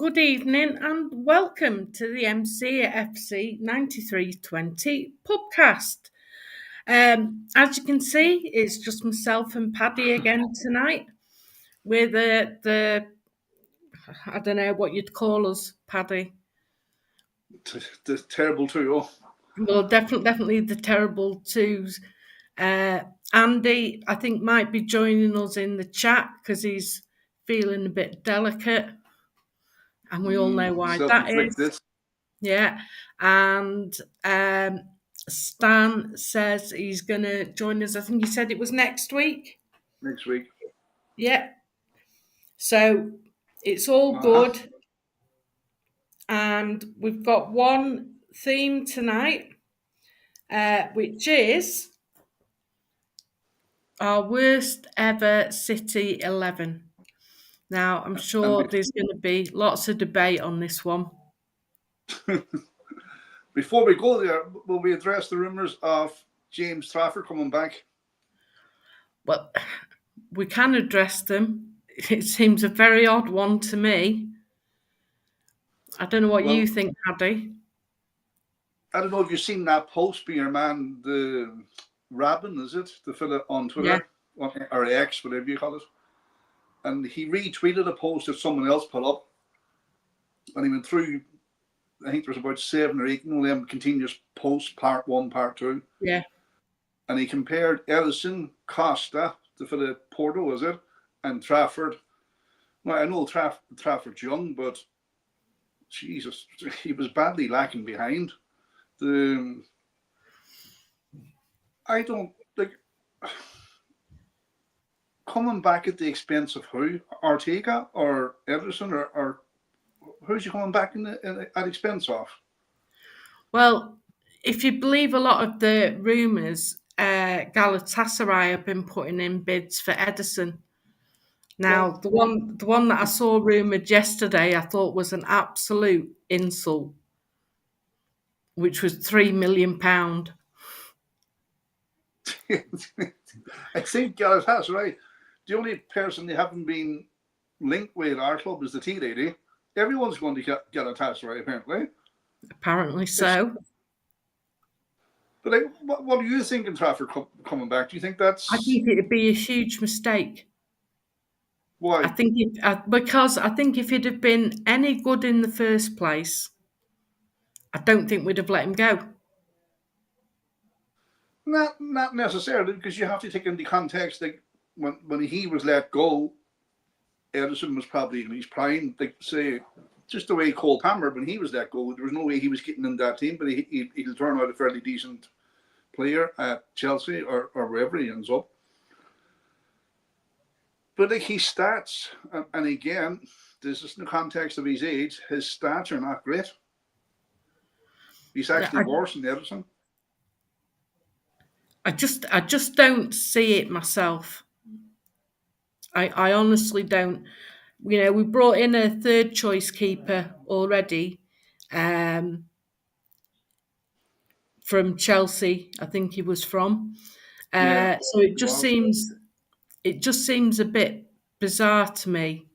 good evening and welcome to the MCFC 9320 PUBcast. As you can see, it's just myself and Paddy again tonight. We're the I don't know what you'd call us, Paddy. The terrible trio. Well, definitely the terrible twos. Andy, I think, might be joining us in the chat because he's feeling a bit delicate. And we all know why that is. Yeah. And Stan says he's going to join us. I think he said it was next week. Next week. Yeah. So it's all good. And we've got one theme tonight, which is our worst ever City 11. Now, I'm sure there's going to be lots of debate on this one. Before we go there, will we address the rumours of James Trafford coming back? Well, we can address them. It seems a very odd one to me. I don't know what you think, Paddy. I don't know if you've seen that post by your man, the Rabin, is it? The fella on Twitter, or X, whatever you call it. And he retweeted a post that someone else put up. And he went through, I think there was about 7 or 8 of them continuous posts, part 1, part 2. Yeah. And he compared Ellison, Costa, the fella Porto, is it? And Trafford. Well, I know Trafford's young, but Jesus, he was badly lacking behind. I don't like coming back at the expense of who? Ortega or Ederson or who's he coming back at expense of? Well, if you believe a lot of the rumours, Galatasaray have been putting in bids for Ederson. Now, the one that I saw rumoured yesterday, I thought was an absolute insult, which was £3 million. I think Galatasaray, the only person they haven't been linked with our club is the tea lady. Everyone's going to Galatasaray, apparently. Apparently so. But what do you think in Trafford coming back? Do you think that's... I think it'd be a huge mistake. Why? Because I think if he'd have been any good in the first place, I don't think we'd have let him go. Not necessarily, because you have to take into context that when he was let go, Ederson was probably in his prime. Like, say, just the way Cole Palmer, when he was let go, there was no way he was getting in that team, but he'll turn out a fairly decent player at Chelsea or wherever he ends up. But like his stats, and again, this is in the context of his age, his stats are not great. He's actually worse than Ederson. I just don't see it myself. I honestly don't. You know, we brought in a third choice keeper already from Chelsea, I think he was from. So it just seems a bit bizarre to me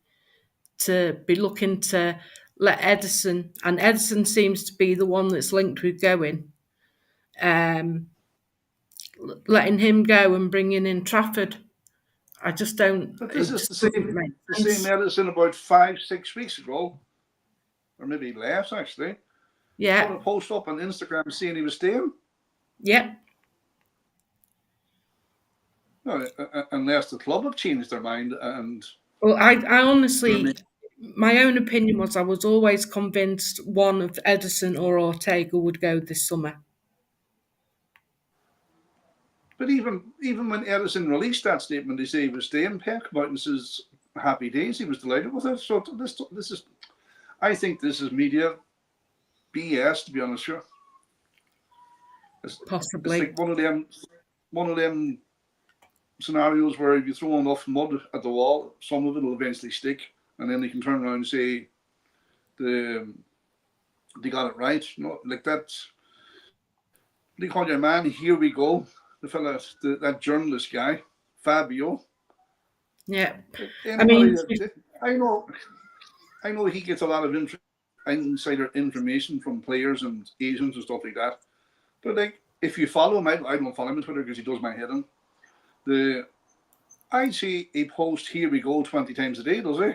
to be looking to let Ederson, and Ederson seems to be the one that's linked with going, letting him go and bringing in Trafford. I just don't. But this is the same Ederson about 5-6 weeks ago, or maybe less actually. Yeah. Put a post up on Instagram saying he was staying. Yep. No, unless the club have changed their mind and. Well, I honestly, my own opinion was I was always convinced one of Ederson or Ortega would go this summer. But even when Ederson released that statement, he said he was staying. Peck come out and says happy days. He was delighted with it. So this is, I think this is media BS, to be honest with you. Possibly. It's like one of them scenarios where if you throw enough mud at the wall, some of it will eventually stick, and then they can turn around and say they got it right. No, like that. They call your man. Here we go. The fella, that journalist guy, Fabio. Yeah. I know I know he gets a lot of insider information from players and agents and stuff like that. But like, if you follow him, I don't follow him on Twitter because he does my head in. I see a post, here we go, 20 times a day, does he?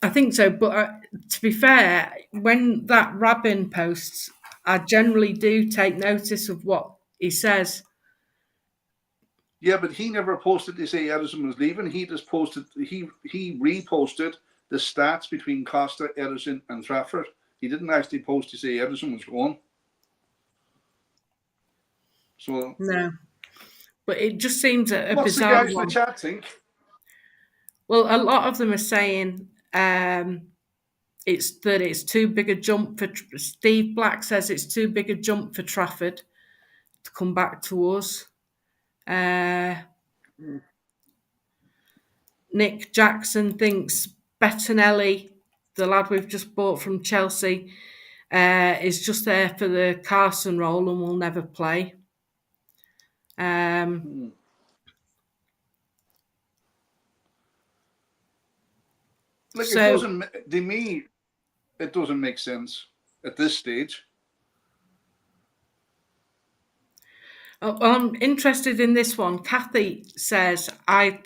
I think so, but to be fair, when that Rabin posts, I generally do take notice of what he says. Yeah, but he never posted to say Edison was leaving. He just posted, he reposted the stats between Costa, Edison, and Trafford. He didn't actually post to say Edison was going. So No, but it just seems a what's the bizarre guys in the one. chat think? Well, a lot of them are saying it's too big a jump for Steve Black says it's too big a jump for Trafford to come back to us. Nick Jackson thinks Bettinelli, the lad we've just bought from Chelsea, is just there for the Carson role and will never play. Like, it So doesn't, to me, it doesn't make sense at this stage. I'm interested in this one. Kathy says, I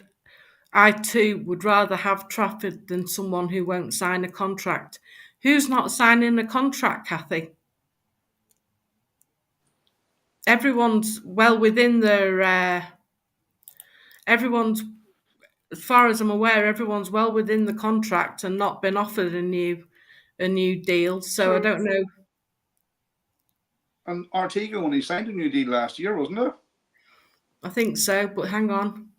too would rather have Trafford than someone who won't sign a contract. Who's not signing a contract, Kathy? Everyone's well within their. Everyone's, as far as I'm aware, everyone's well within the contract and not been offered a new deal. So I So, don't know. and Ortega only signed a new deal last year, wasn't it? I think so, but hang on.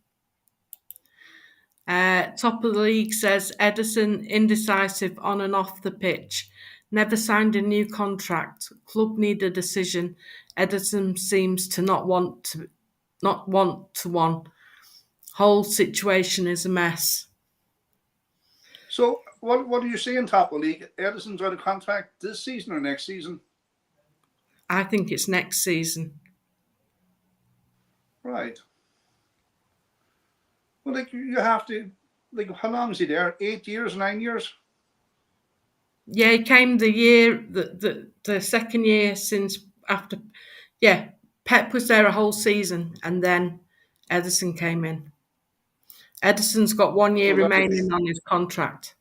Top of the league says Edison indecisive on and off the pitch. Never signed a new contract. Club need a decision. Edison seems to not want to one. Whole situation is a mess. So, what are you saying, top of the league? Edison's out of contract this season or next season? I think it's next season. Right. Well, like, you have to, like, how long is he there? 8 years, 9 years? Yeah, he came the second year since after. Yeah, Pep was there a whole season, and then Edison came in. Edison's got 1 year So remaining on his contract.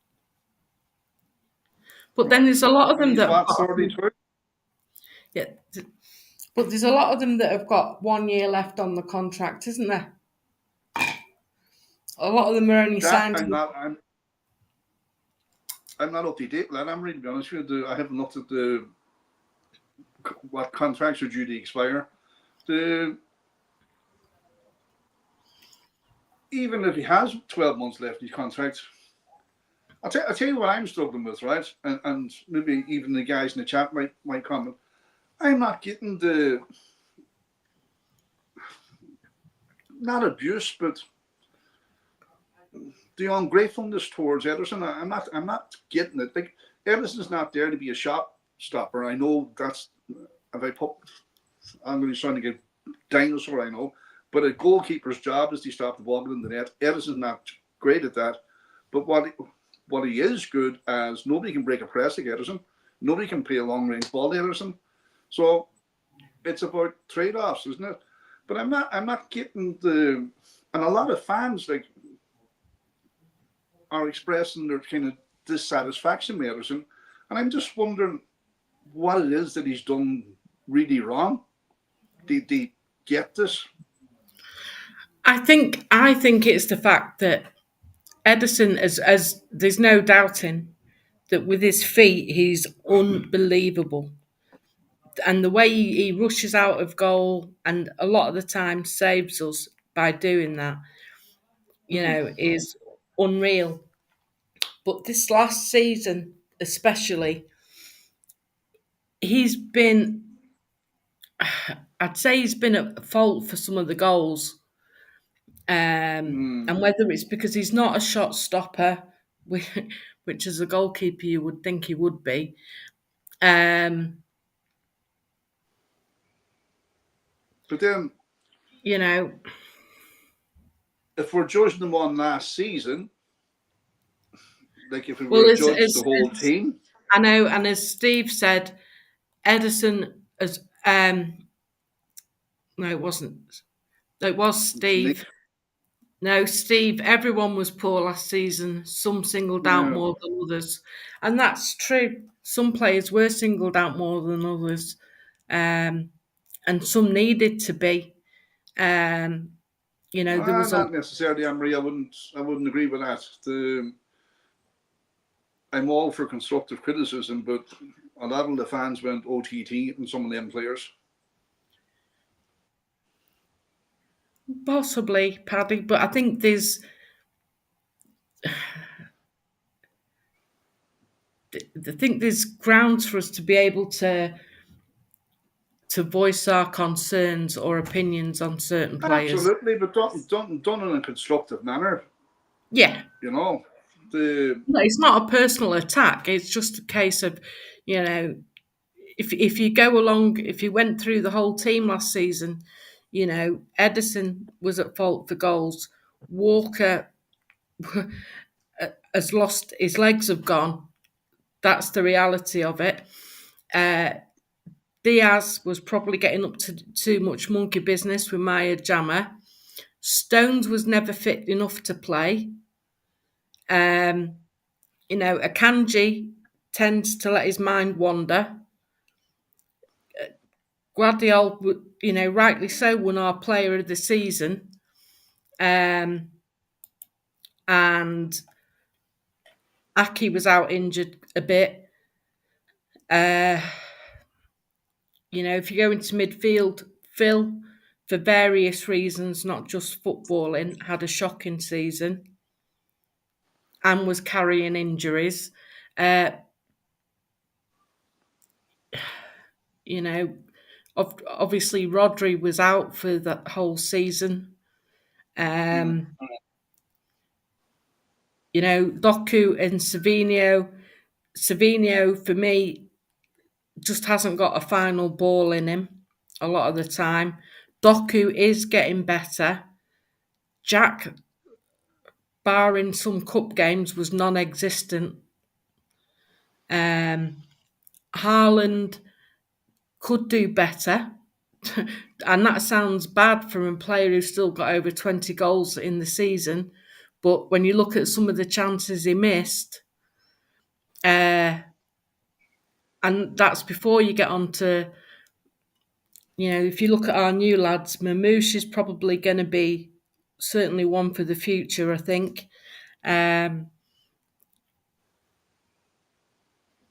But then there's a lot of and them he's that have what, got 32? yeah, but there's a lot of them that have got 1 year left on the contract, isn't there? A lot of them are only That signed. I'm not up to date, lad. I'm really be honest with you. I haven't looked at what contracts are due to expire. Even if he has 12 months left in his contract, I'll tell you what I'm struggling with, right? And maybe even the guys in the chat might comment. I'm not getting the, not abuse, but the ungratefulness towards Ederson. I'm not getting it. Like, Ederson's not there to be a shot stopper. I know that's, if I put, I'm going to be trying to get dinosaur, I know, but a goalkeeper's job is to stop the ball in the net. Edison's not great at that, but what he is good as, nobody can break a press like Edison. Nobody can play a long range ball like Edison. So it's about trade offs, isn't it? But I'm not getting the, and a lot of fans like are expressing their kind of dissatisfaction with Edison, and I'm just wondering what it is that he's done really wrong. Did he get this? I think it's the fact that Edison, as there's no doubting that with his feet he's unbelievable, and the way he rushes out of goal and a lot of the time saves us by doing that, is unreal. But this last season, especially, he's been. I'd say he's been at fault for some of the goals. And whether it's because he's not a shot stopper, which as a goalkeeper you would think he would be, um, But then, you know, if we're judging them on last season, like if we Well, were judged the whole team. I know, and as Steve said, Edison as no, it wasn't. It was Steve. Nick. No, Steve. Everyone was poor last season. Some singled out Yeah. more than others, and that's true. Some players were singled out more than others, and some needed to be. There was a Not necessarily, Emery. I wouldn't agree with that. I'm all for constructive criticism, but a lot of the fans went OTT on some of them players. possibly Paddy, but I think there's grounds for us to be able to voice our concerns or opinions on certain players. Absolutely, but done in a constructive manner. Yeah. You know, No, it's not a personal attack. It's just a case of, if you go along, if you went through the whole team last season, Edison was at fault for goals. Walker has lost, his legs have gone. That's the reality of it. Diaz was probably getting up to too much monkey business with Maya Jama. Stones was never fit enough to play. Akanji tends to let his mind wander. Guardiola, rightly so, won our player of the season. And Aki was out injured a bit. If you go into midfield, Phil, for various reasons, not just footballing, had a shocking season and was carrying injuries. Obviously Rodri was out for the whole season. Doku and Savinho for me just hasn't got a final ball in him a lot of the time. Doku is getting better. Jack, barring some cup games, was non-existent. Haaland could do better. And that sounds bad from a player who's still got over 20 goals in the season. But when you look at some of the chances he missed, and that's before you get on to, if you look at our new lads, Mamouche is probably going to be certainly one for the future, I think.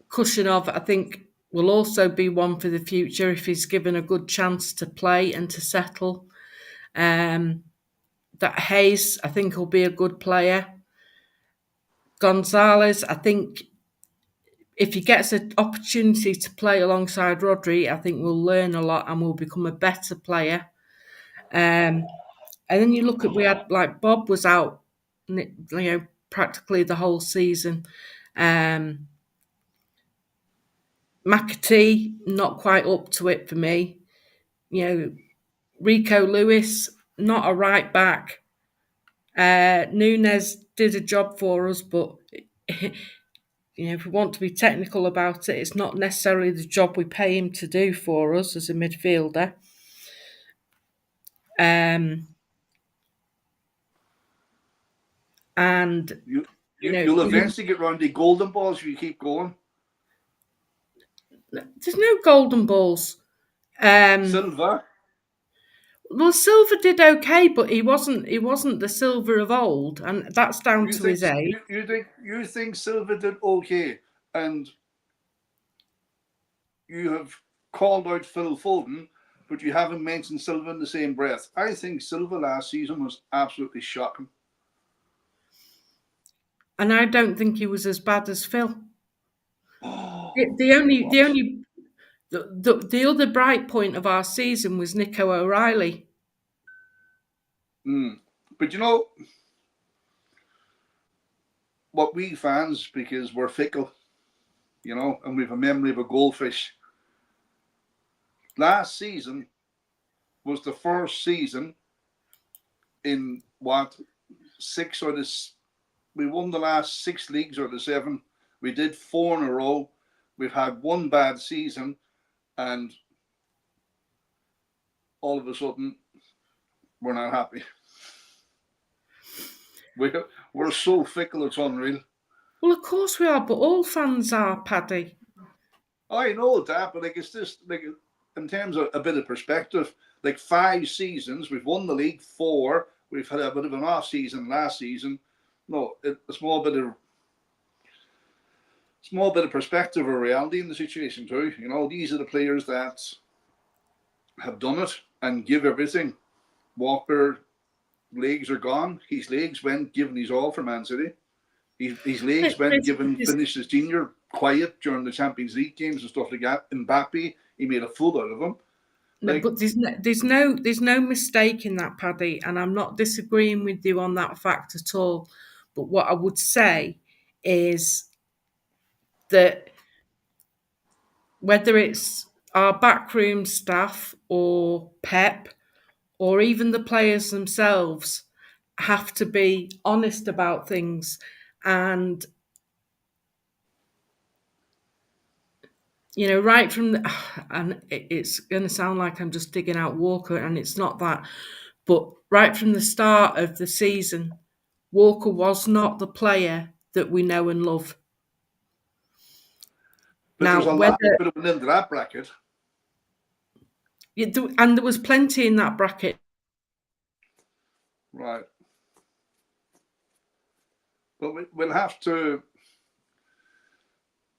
Kushinov, I think, will also be one for the future if he's given a good chance to play and to settle. That Hayes, I think, will be a good player. Gonzalez, I think, if he gets an opportunity to play alongside Rodri, I think we'll learn a lot and we'll become a better player. And then you look at, we had, like, Bob was out, practically the whole season. McAtee, not quite up to it for me. Rico Lewis, not a right back. Nunes did a job for us, but if we want to be technical about it, it's not necessarily the job we pay him to do for us as a midfielder. And you'll eventually get round the golden balls if you keep going. There's no golden balls. Silva. Well, Silva did okay, but he wasn't the Silva of old, and that's down to his age. You think Silva did okay, and you have called out Phil Foden, but you haven't mentioned Silva in the same breath. I think Silva last season was absolutely shocking. And I don't think he was as bad as Phil. Oh, the other bright point of our season was Nico O'Reilly. But what we fans, because we're fickle, and we have a memory of a goldfish. Last season was the first season in 6 out of we won the last 6 leagues or the 7. We did 4 in a row. We've had one bad season, and all of a sudden, we're not happy. We're so fickle, it's unreal. Well, of course we are, but all fans are, Paddy. I know that, but like it's just like in terms of a bit of perspective, like 5 seasons, we've won the league 4. We've had a bit of an off season last season. No, a small bit of perspective or reality in the situation too. You know, these are the players that have done it and give everything. Walker legs are gone. His legs went giving his all for Man City. His legs went giving finished his junior quiet during the Champions League games and stuff like that. Mbappe, he made a fool out of him. No, but there's no mistake in that, Paddy, and I'm not disagreeing with you on that fact at all. But what I would say is that whether it's our backroom staff or Pep or even the players themselves have to be honest about things. And, you know, right from the, and it's going to sound like I'm just digging out Walker, and it's not that, but right from the start of the season, Walker was not the player that we know and love. But Now, there's a lot that could have been into that bracket. And there was plenty in that bracket. Right. But we'll have to.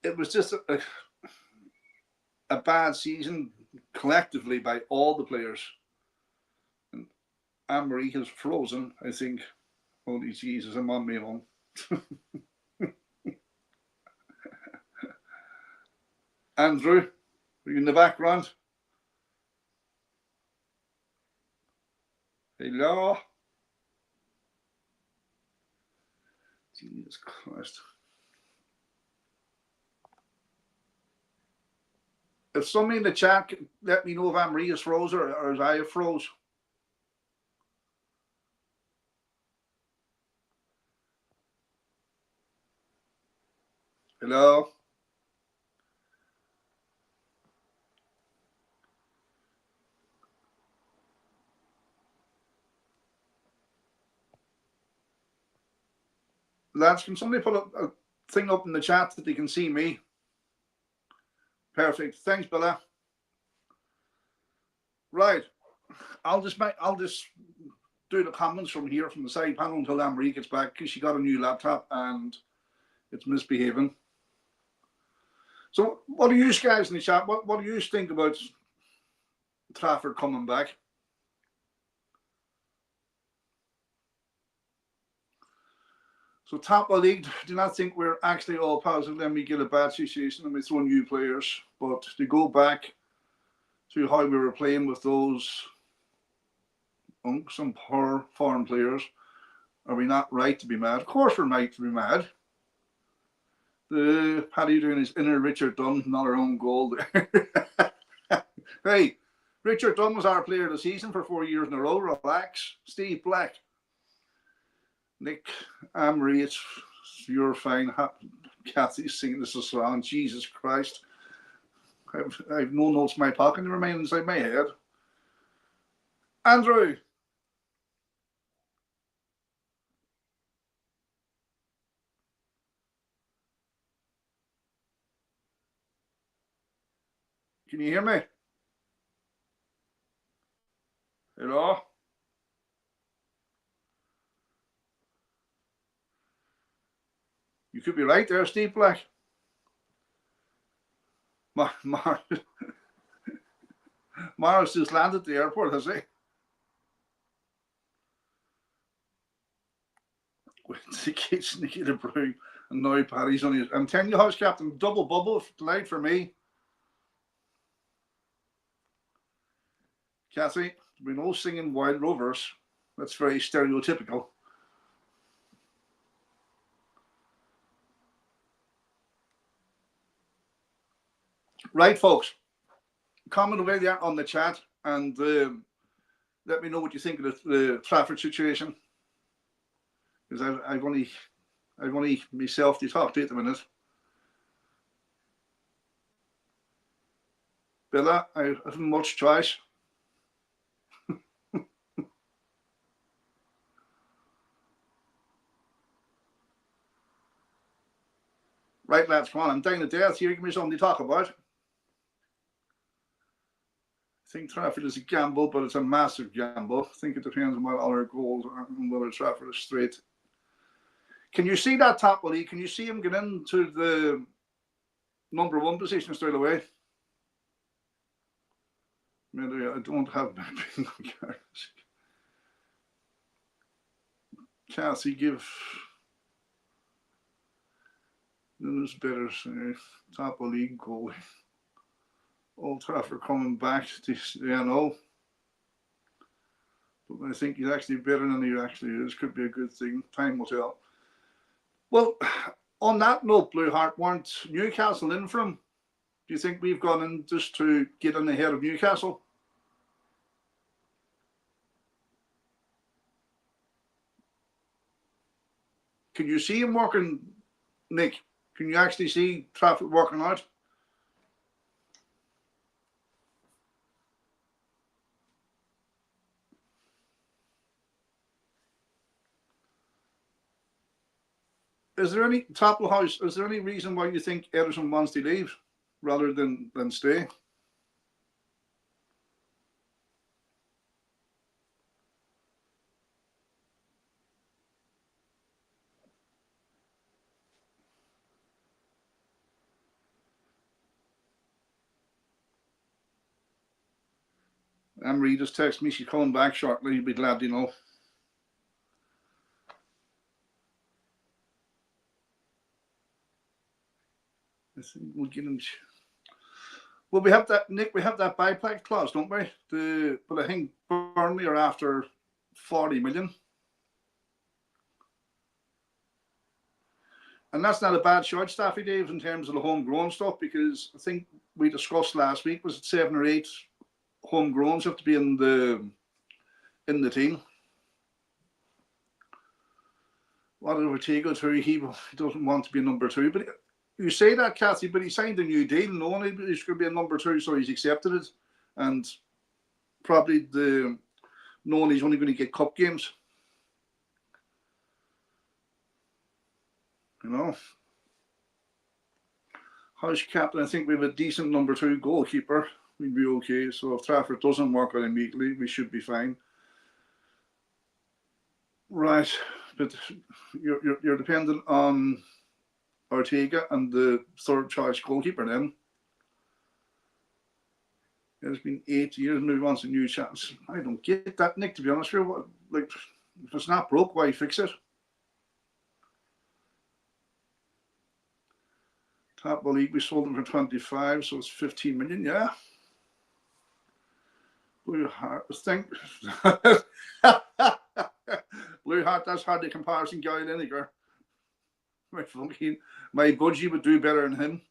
It was just a bad season collectively by all the players. And Anne-Marie has frozen, I think. Holy Jesus, I'm on me alone. Andrew, are you in the background? Hello? Jesus Christ. If somebody in the chat can let me know if Anne-Marie is froze or is I froze. Hello? Lads, can somebody put a thing up in the chat that they can see me? Perfect. Thanks, Bella. Right. I'll just do the comments from here from the side panel until Anne-Marie gets back because she got a new laptop and it's misbehaving. So what do you guys in the chat, what do you think about Trafford coming back? So top of the league, do not think we're actually all positive and we get a bad situation and we throw new players. But to go back to how we were playing with those some poor foreign players, are we not right to be mad? Of course we're right to be mad. The Paddy doing his inner Richard Dunn, not our own goal there. Hey, Richard Dunn was our player of the season for 4 years in a row. Relax. Steve Black. Nick, Anne-Marie, you're fine. Kathy's singing this song. Jesus Christ. I've no notes in my pocket. They remain inside my head. Andrew. Can you hear me? Hello? You could be right there, Steve Black. Morris just landed at the airport, has he? Went to the kitchen to get a brew, and now Paddy's on his. I'm telling you, house captain, double bubble tonight for me. Kathy, we know singing Wild Rovers. That's very stereotypical. Right, folks. Comment away there on the chat and let me know what you think of the Trafford situation. Because I've only I've only myself to talk to at the minute. Bella, I haven't much choice. Right, lads, come on. I'm dying to death here. Give me something to talk about. I think Trafford is a gamble, but it's a massive gamble. I think it depends on what other goals are and whether Trafford is straight. Can you see that top, Willie? Can you see him get into the number 1 position straight away? Maybe I don't have bingo cards. Cassie, give Nunes better top of league goal. Old Trafford coming back to no. But I think he's actually better than he actually is. Could be a good thing. Time will tell. Well, on that note, Blue Heart, weren't Newcastle in for him? Do you think we've gone in just to get in ahead of Newcastle? Can you see him working, Nick? Can you actually see Trafford working out? Is there any top of the house? Is there any reason why you think Ederson wants to leave rather than stay? Anne-Marie just texted me. She's coming back shortly. You'll be glad to know. I think we'll get in. Well, we have that, Nick. We have that buyback clause, don't we? But I think Burnley are after 40 million, and that's not a bad shot, Staffy Dave, in terms of the homegrown stuff, because I think we discussed last week, was it 7 or 8 homegrowns have to be in the team. What did Ortega do? He doesn't want to be a number 2, but you say that, Kathy, but he signed a new deal, knowing he's going to be a number 2, so he's accepted it, and probably knowing he's only going to get cup games. You know, house captain, I think we have a decent number 2 goalkeeper. We'd be okay. So if Trafford doesn't work out immediately, we should be fine. Right, but you're dependent on Ortega and the 3rd choice goalkeeper then. It's been 8 years and he wants a new chance. I don't get that, Nick, to be honest with you. Like, if it's not broke, why fix it? Top of the league, we sold him for 25, so it's 15 million, yeah. Blue Heart, think. Blue Heart, that's hard to comparison, Guy Lineker. My budgie would do better than him.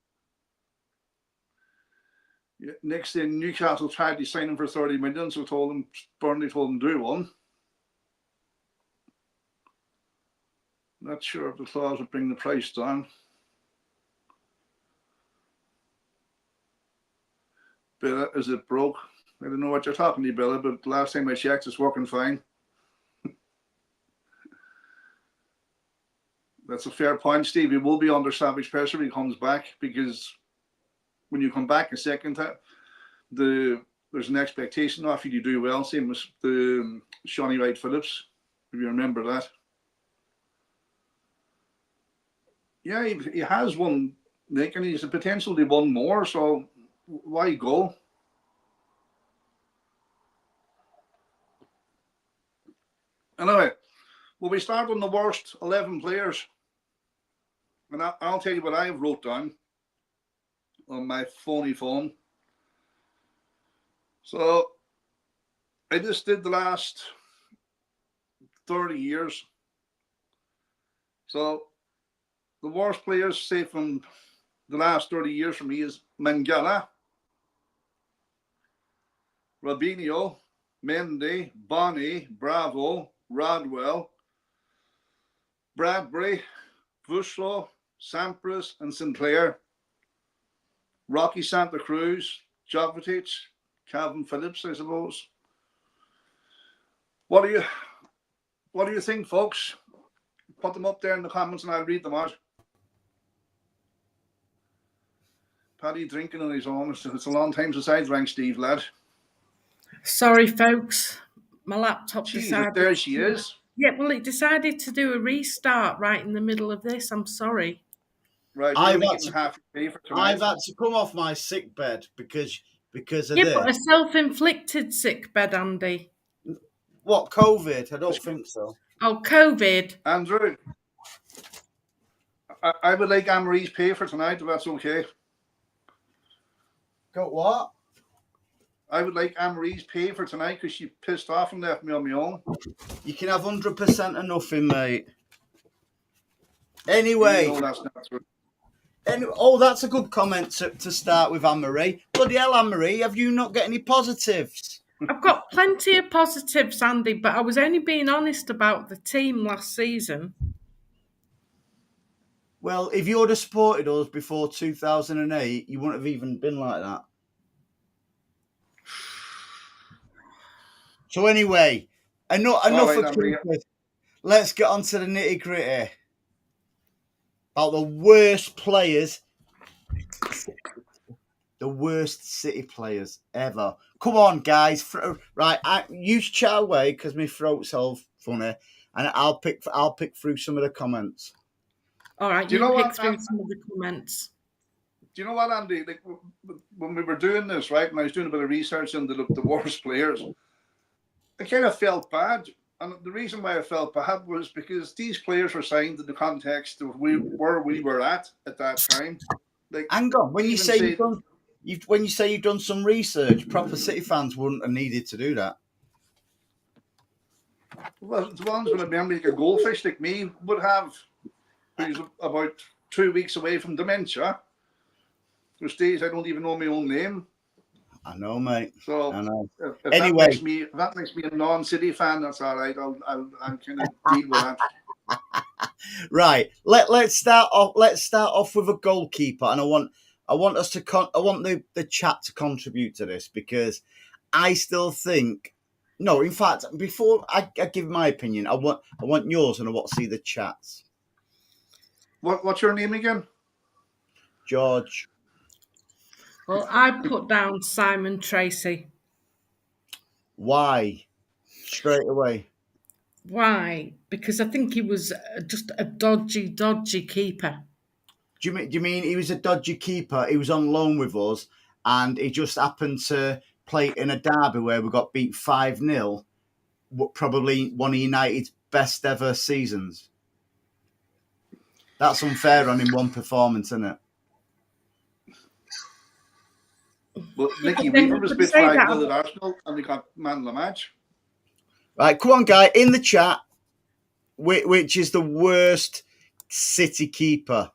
Yeah, next thing, Newcastle tried to sign him for 30 million, so Burnley told him do one. Not sure if the clause would bring the price down. Bella, is it broke? I don't know what you're talking to, Bella, but last time I checked, it's working fine. That's a fair point, Steve. He will be under savage pressure when he comes back, because when you come back a second time, there's an expectation of you to do well. Same as the Shawnee Wright Phillips, if you remember that. Yeah, he has won, Nick, and he's a potential to win more, so why go? Anyway, will we start on the worst 11 players? And I'll tell you what I wrote down on my phony phone. So I just did the last 30 years. So the worst players, say from the last 30 years for me, is Mangala, Robinho, Mendy, Bonnie, Bravo, Rodwell, Bradbury, Vushlo, Sampras, and Sinclair. Rocky Santa Cruz, Jovetic, Calvin Phillips, I suppose. What do you think, folks? Put them up there in the comments and I'll read them out. Paddy drinking on his own. It's a long time since I drank, Steve, lad. Sorry, folks. My laptop decided. There she is. Yeah, well, it decided to do a restart right in the middle of this. I'm sorry. Right, I've had to come off my sick bed because of this. But a self-inflicted sick bed, Andy. What, COVID? I don't think so. Oh, COVID. Andrew, I would like Anne-Marie's pay for tonight, if that's okay. Got what? I would like Anne-Marie's pay for tonight because she pissed off and left me on my own. You can have 100% of nothing, mate. Anyway. No, that's not true. That's a good comment to start with, Anne-Marie. Bloody hell, Anne-Marie, have you not got any positives? I've got plenty of positives, Andy, but I was only being honest about the team last season. Well, if you would have supported us before 2008, you wouldn't have even been like that. So anyway, enough of Cooper. Let's get on to the nitty-gritty. About the worst players, the worst City players ever. Come on, guys. Right, you chat away because my throat's all funny, and I'll pick through some of the comments. All right, you pick through some of the comments. Do you know what, Andy? Like when we were doing this, right, and I was doing a bit of research into the worst players, I kind of felt bad. And the reason why I felt bad was because these players were signed in the context of where we were at that time. Like, hang on, when you say you've done some research, proper City fans wouldn't have needed to do that. Well, the ones with like a goldfish like me would have, who's about 2 weeks away from dementia. There's days I don't even know my own name. I know, mate. So I know. If anyway, that makes me a non-City fan, that's all right. I'll kind of deal with that. Right. Let's start off with a goalkeeper, and I want the chat to contribute to this because I still think. No, in fact, before I give my opinion, I want yours, and I want to see the chats. What's your name again? George. Well, I put down Simon Tracy. Why? Straight away. Why? Because I think he was just a dodgy keeper. Do you mean he was a dodgy keeper? He was on loan with us, and he just happened to play in a derby where we got beat 5-0, probably one of United's best ever seasons. That's unfair on him one performance, isn't it? Well, Nicky Weaver was bit 5-0 at Arsenal, and we got man of the match. Right, come on, guy, in the chat, which is the worst City keeper?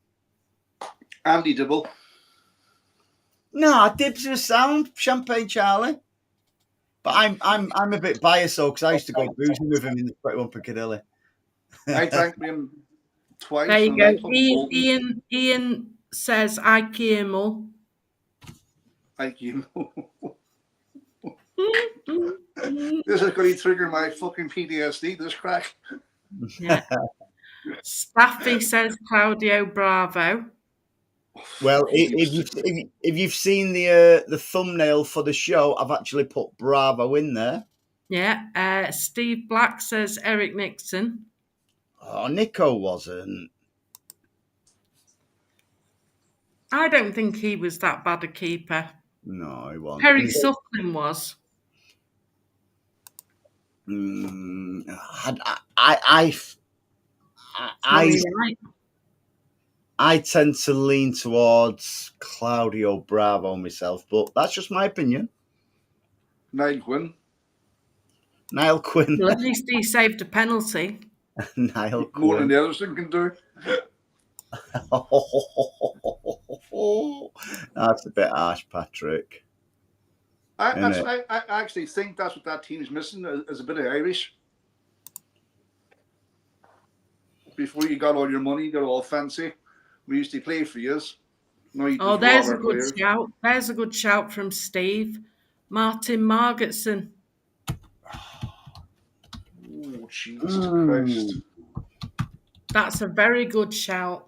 Andy Dibble. No, Dibs was sound, Champagne Charlie. But I'm a bit biased though because I used to go boozing with him in the 21 Piccadilly. I drank with him twice. There you go. Ian says IKEMO. This is going to trigger my fucking PTSD, this crack. Yeah. Staffy says Claudio Bravo. Well, if you've seen the thumbnail for the show, I've actually put Bravo in there. Yeah. Steve Black says Eric Nixon. Oh, Nico wasn't. I don't think he was that bad a keeper. No, he wasn't. Perry Suckling was. I tend to lean towards Claudio Bravo myself, but that's just my opinion. Niall Quinn. Well, at least he saved a penalty. Niall Quinn. More than the others can do. That's a bit harsh, Patrick. I actually think that's what that team is missing, is a bit of Irish. before you got all your money, you got all fancy. We used to play for years. No, you Oh, just there's rob a our good players. shout. There's a good shout from Steve. Martin Margetson. Oh, Jesus Christ. That's a very good shout.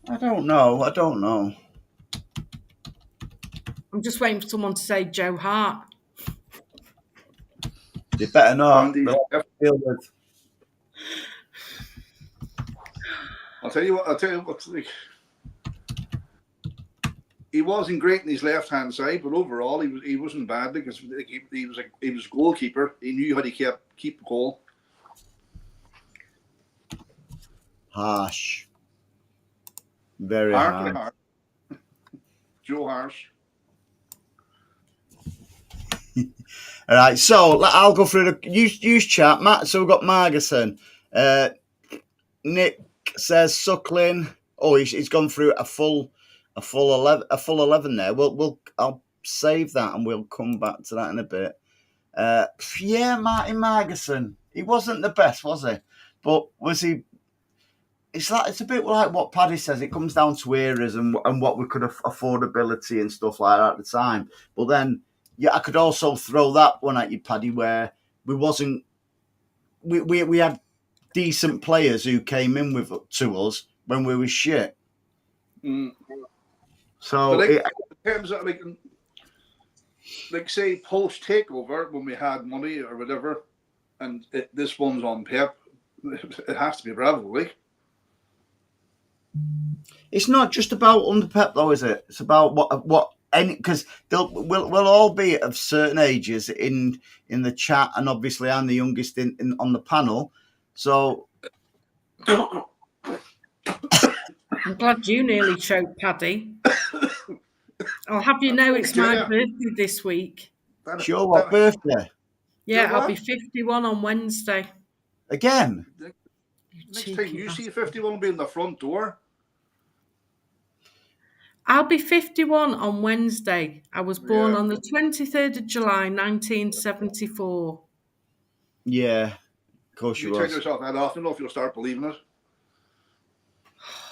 I don't know. I'm just waiting for someone to say Joe Hart. You better not. Andy, Deal with. I'll tell you what. Like, he wasn't great in his left-hand side, but overall he wasn't bad because he was a goalkeeper. He knew how to keep the goal. Harsh. Very harsh. Harsh. Joe Harsh. All right, so I'll go through the use chat, Matt. So we've got Margerson. Nick says Suckling. Oh, he's gone through a full 11 there. I'll save that and we'll come back to that in a bit. Yeah, Martin Margerson. He wasn't the best, was he? But was he? It's a bit like what Paddy says. It comes down to areas and what we could affordability and stuff like that at the time. But then, yeah, I could also throw that one at you, Paddy, where we had decent players who came in to us when we were shit. Mm. So but in terms of like say post takeover when we had money or whatever, and this one's on Pep, it has to be Bravo, like. It's not just about under Pep, though, is it? It's about what any because we'll all be of certain ages in the chat, and obviously I'm the youngest in on the panel, so. I'm glad you nearly choked, Paddy. I'll have you know it's my birthday this week. Sure, what birthday? Yeah, I'll be 51 on Wednesday. Again? Next time you see 51 will be in the front door. I'll be 51 on Wednesday. I was born on the 23rd of July, 1974. Yeah, of course you tell was. yourself that often enough, you'll start believing it.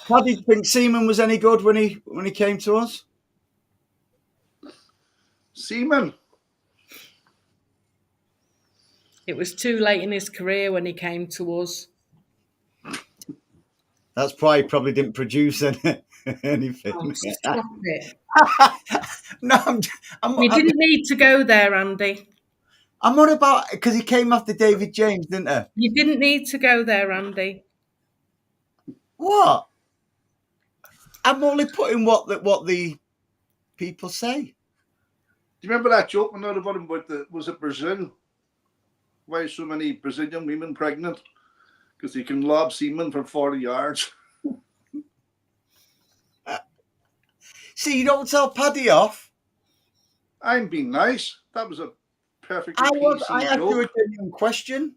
How did you think Seaman was any good when he came to us? Seaman? It was too late in his career when he came to us. That's why he probably didn't produce anything. Oh, stop it. No, you didn't need to go there, Andy. I'm on about because he came after David James, didn't he? You didn't need to go there, Andy. What? I'm only putting what the people say. Do you remember that joke when I about him was it Brazil? Why are so many Brazilian women pregnant? Because he can lob semen from 40 yards. See, you don't tell Paddy off. I'm being nice. That was a perfectly PC I asked joke. you a genuine question.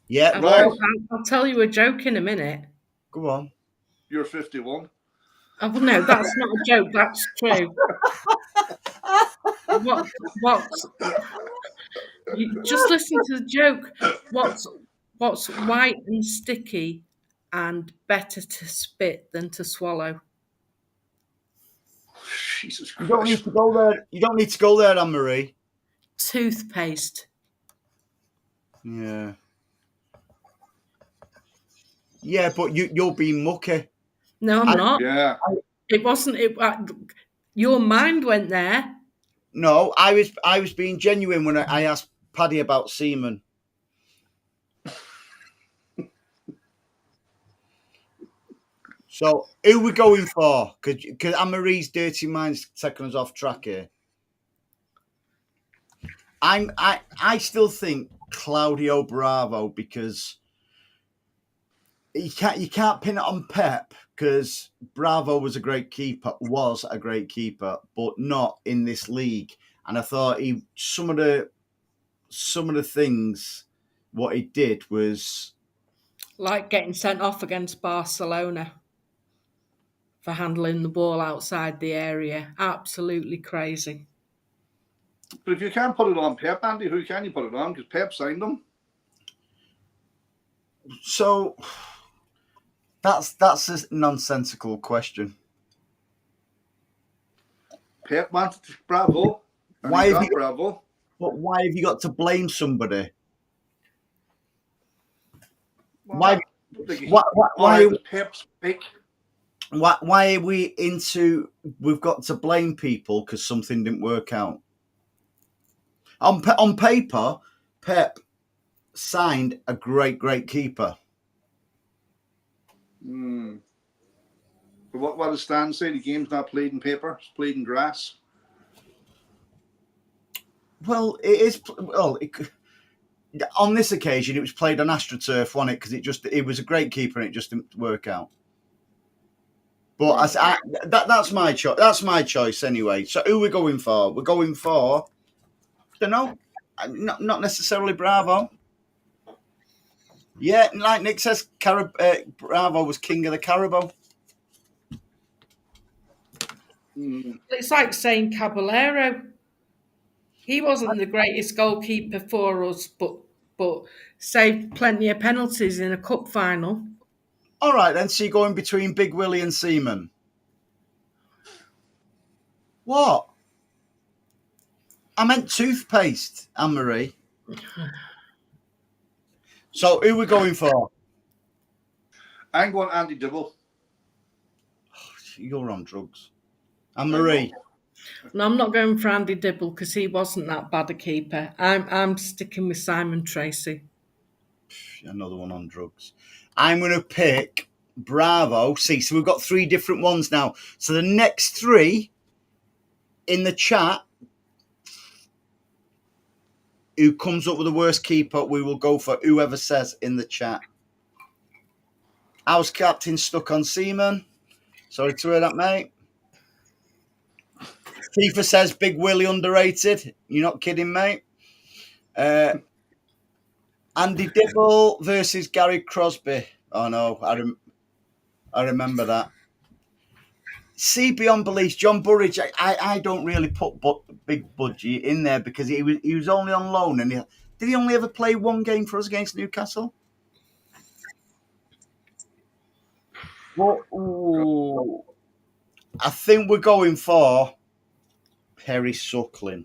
Yeah, right. I'll tell you a joke in a minute. Go on. You're 51. Oh, no, that's not a joke. That's true. What? You just listen to the joke. What's white and sticky and better to spit than to swallow? Jesus Christ. You don't need to go there. You don't need to go there, Anne-Marie. Toothpaste. Yeah. Yeah, but you're being mucky. No, I'm not. Yeah. It wasn't. Your mind went there. No, I was being genuine when I asked Paddy about semen. So who we going for? Because Anne-Marie's dirty mind's taking us off track here. I still think Claudio Bravo because you can't pin it on Pep because Bravo was a great keeper, but not in this league. And I thought some of the things what he did was Like getting sent off against Barcelona for handling the ball outside the area. Absolutely crazy. But if you can't put it on Pep, Andy, who can you put it on? Because Pep signed him. So that's a nonsensical question. Pep wanted Bravo, and Why he have got you got, Bravo. but why have you got to blame somebody? Well, Why? Why was Pep's pick? Why are we into? We've got to blame people because something didn't work out. On paper, Pep signed a great keeper. But what does Stan say? The game's not played in paper; it's played in grass. Well, it is. Well, on this occasion, it was played on AstroTurf, wasn't it? Because it was a great keeper and it just didn't work out. But that's my choice. That's my choice anyway. So who are we going for? We're going for, I don't know, not necessarily Bravo. Yeah, like Nick says, Bravo was king of the Carabao. It's like saying Caballero. He wasn't the greatest goalkeeper for us, but saved plenty of penalties in a cup final. All right, then. So you're going between Big Willie and Seaman. What? I meant toothpaste, Anne-Marie. So who are we going for? I'm going Andy Dibble. You're on drugs. Anne-Marie. No, I'm not going for Andy Dibble because he wasn't that bad a keeper. I'm sticking with Simon Tracy. Another one on drugs. I'm going to pick Bravo. See, so we've got 3 different ones now. So the next 3 in the chat, who comes up with the worst keeper, we will go for whoever says in the chat. House captain stuck on Seaman. Sorry to hear that, mate. FIFA says Big Willie underrated. You're not kidding, mate. Andy Dibble versus Gary Crosby. Oh no, I remember that. See beyond belief, John Burridge. I don't really put Big Budgie in there because he was only on loan, and did he only ever play 1 game for us against Newcastle? Well, I think we're going for Perry Suckling.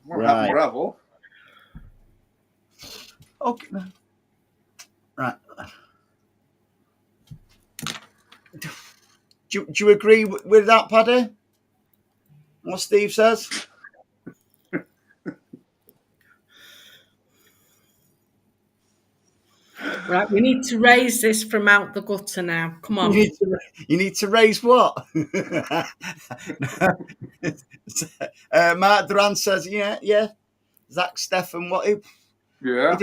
What happened, Bravo? Okay. Right. Do you agree with that, Paddy? What Steve says? Right, we need to raise this from out the gutter now. Come on. You need to raise what? Mark Duran says, yeah. Zach Steffen, what? Yeah.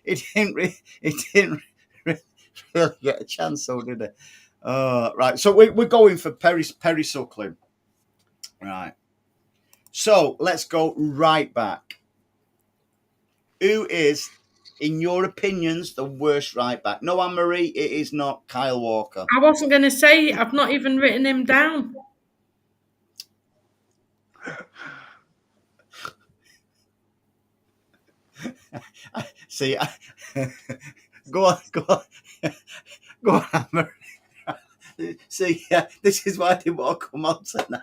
He didn't really get a chance, though, did he? Right. So we're going for Perry Suckling. Right. So let's go right back. Who is, in your opinions, the worst right back? No, Anne-Marie, it is not Kyle Walker. I wasn't going to say, I've not even written him down. See, go on, Anne-Marie. See, this is why I didn't want to come on tonight.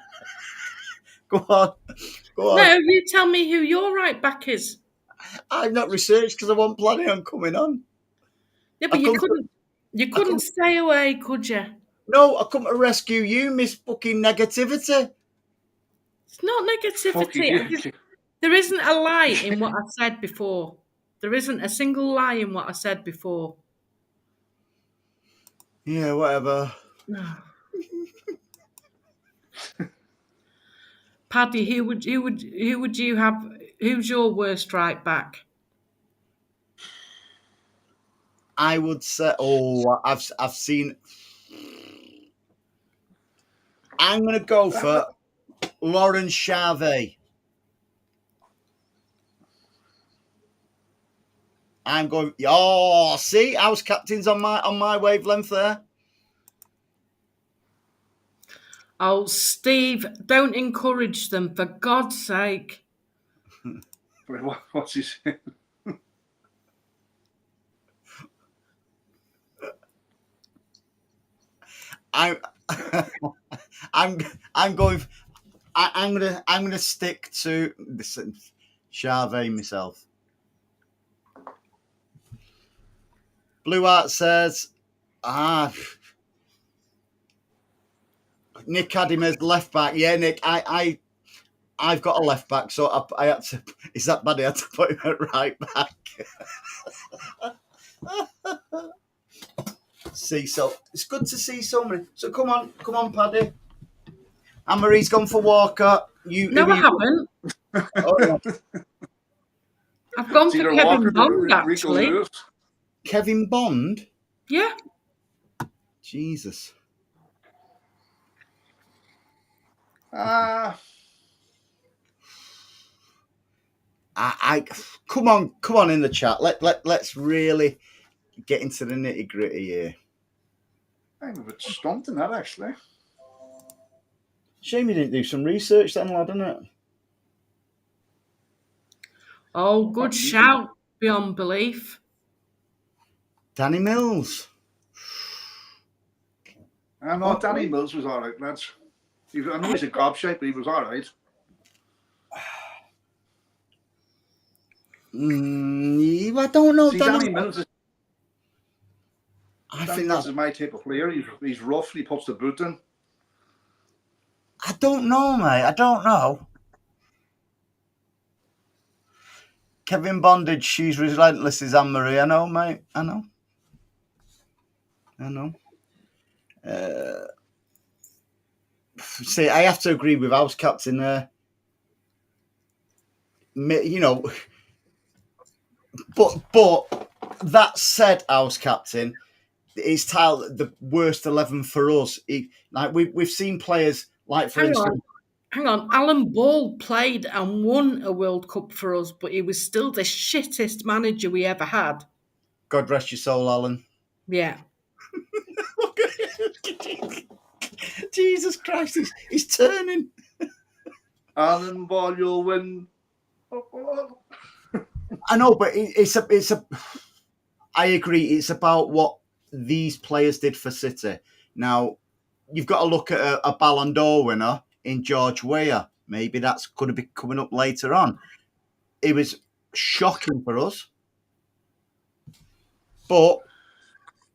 Go on. No, you tell me who your right back is. I've not researched because I wasn't planning on coming on. Yeah, but you couldn't stay away, could you? No, I come to rescue you, Miss fucking negativity. It's not negativity. There isn't a lie in what I said before. There isn't a single lie in what I said before. Yeah, whatever. Paddy, who would you have? Who's your worst right back? I would say, I've seen. I'm going to go for Lauren Charvet. I'm going. Oh, see, I was captain's on my wavelength there. Oh, Steve, don't encourage them, for God's sake. What's he saying? I'm I'm going. I'm gonna stick to this Charvet myself. Blue Art says, Nick Adimer's left back. Yeah, Nick, I've got a left back, so I had to. Is that bad? I had to put him at right back. See, so it's good to see so many. So come on, Paddy. Anne-Marie's gone for Walker. No, I haven't. Oh, I've gone It's for either Kevin Walker Bond, or Rico actually. Lewis. Kevin Bond. Yeah. Jesus. I come on in the chat. Let's really get into the nitty gritty here. I'm a bit stumped in that, actually. Shame you didn't do some research then, lad, isn't it? Oh, good shout, beyond belief. Danny Mills. I know Danny Mills was all right, lads. I know he's a gobshite, but he was all right. I don't know. See, Danny Mills is. I Danny think Mills that is my type of player. He's rough. He puts the boot in. I don't know, mate. I don't know. Kevin Bondage, she's relentless as Anne-Marie. I know, mate. I know. See, I have to agree with House Captain there. You know, but that said, House Captain, it's tiled the worst 11 for us. We've seen players like, for instance. Hang on, Alan Ball played and won a World Cup for us, but he was still the shittest manager we ever had. God rest your soul, Alan. Yeah. Jesus Christ, he's turning. Alan Ball, you'll win. I know, but it's a. I agree. It's about what these players did for City. Now, you've got to look at a Ballon d'Or winner in George Weah. Maybe that's going to be coming up later on. It was shocking for us, but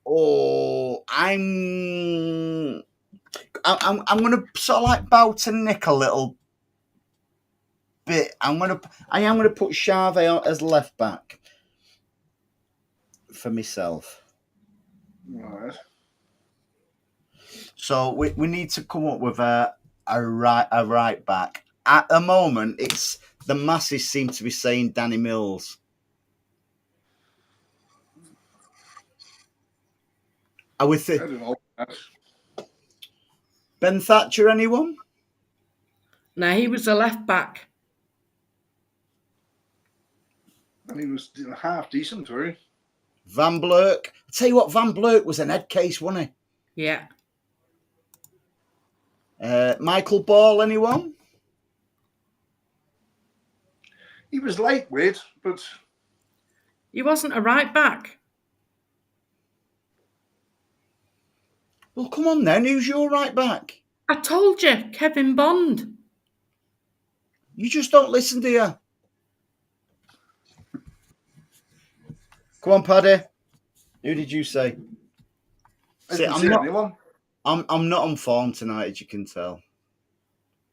I'm going to sort of like bow to Nick a little bit. I am going to put Charvet out as left back for myself. All right. So we need to come up with a right back. At the moment, it's the masses seem to be saying Danny Mills. Are we I don't know. Ben Thatcher, anyone? No, he was a left back. And he was half decent, right? Van Blurk. I tell you what, Van Blurk was an head case, wasn't he? Yeah. Michael Ball, anyone? He was lightweight, but he wasn't a right back. Well, come on then. Who's your right back? I told you, Kevin Bond. You just don't listen, do you? Come on, Paddy. Who did you say? See, I'm not on form tonight, as you can tell.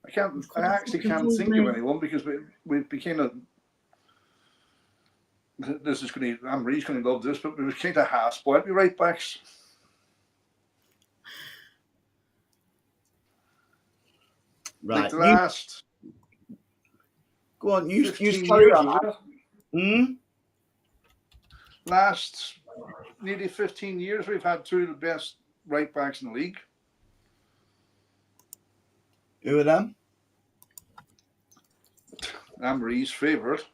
I actually can't think of anyone because we became a. This is going to. Anne-Marie's going to love this, but we were kind of half spoiled. We right backs. Right. Like the last. Go on. You carry on. Last nearly 15 years, we've had two of the best right backs in the league. Who are them? Anne-Marie's favourite.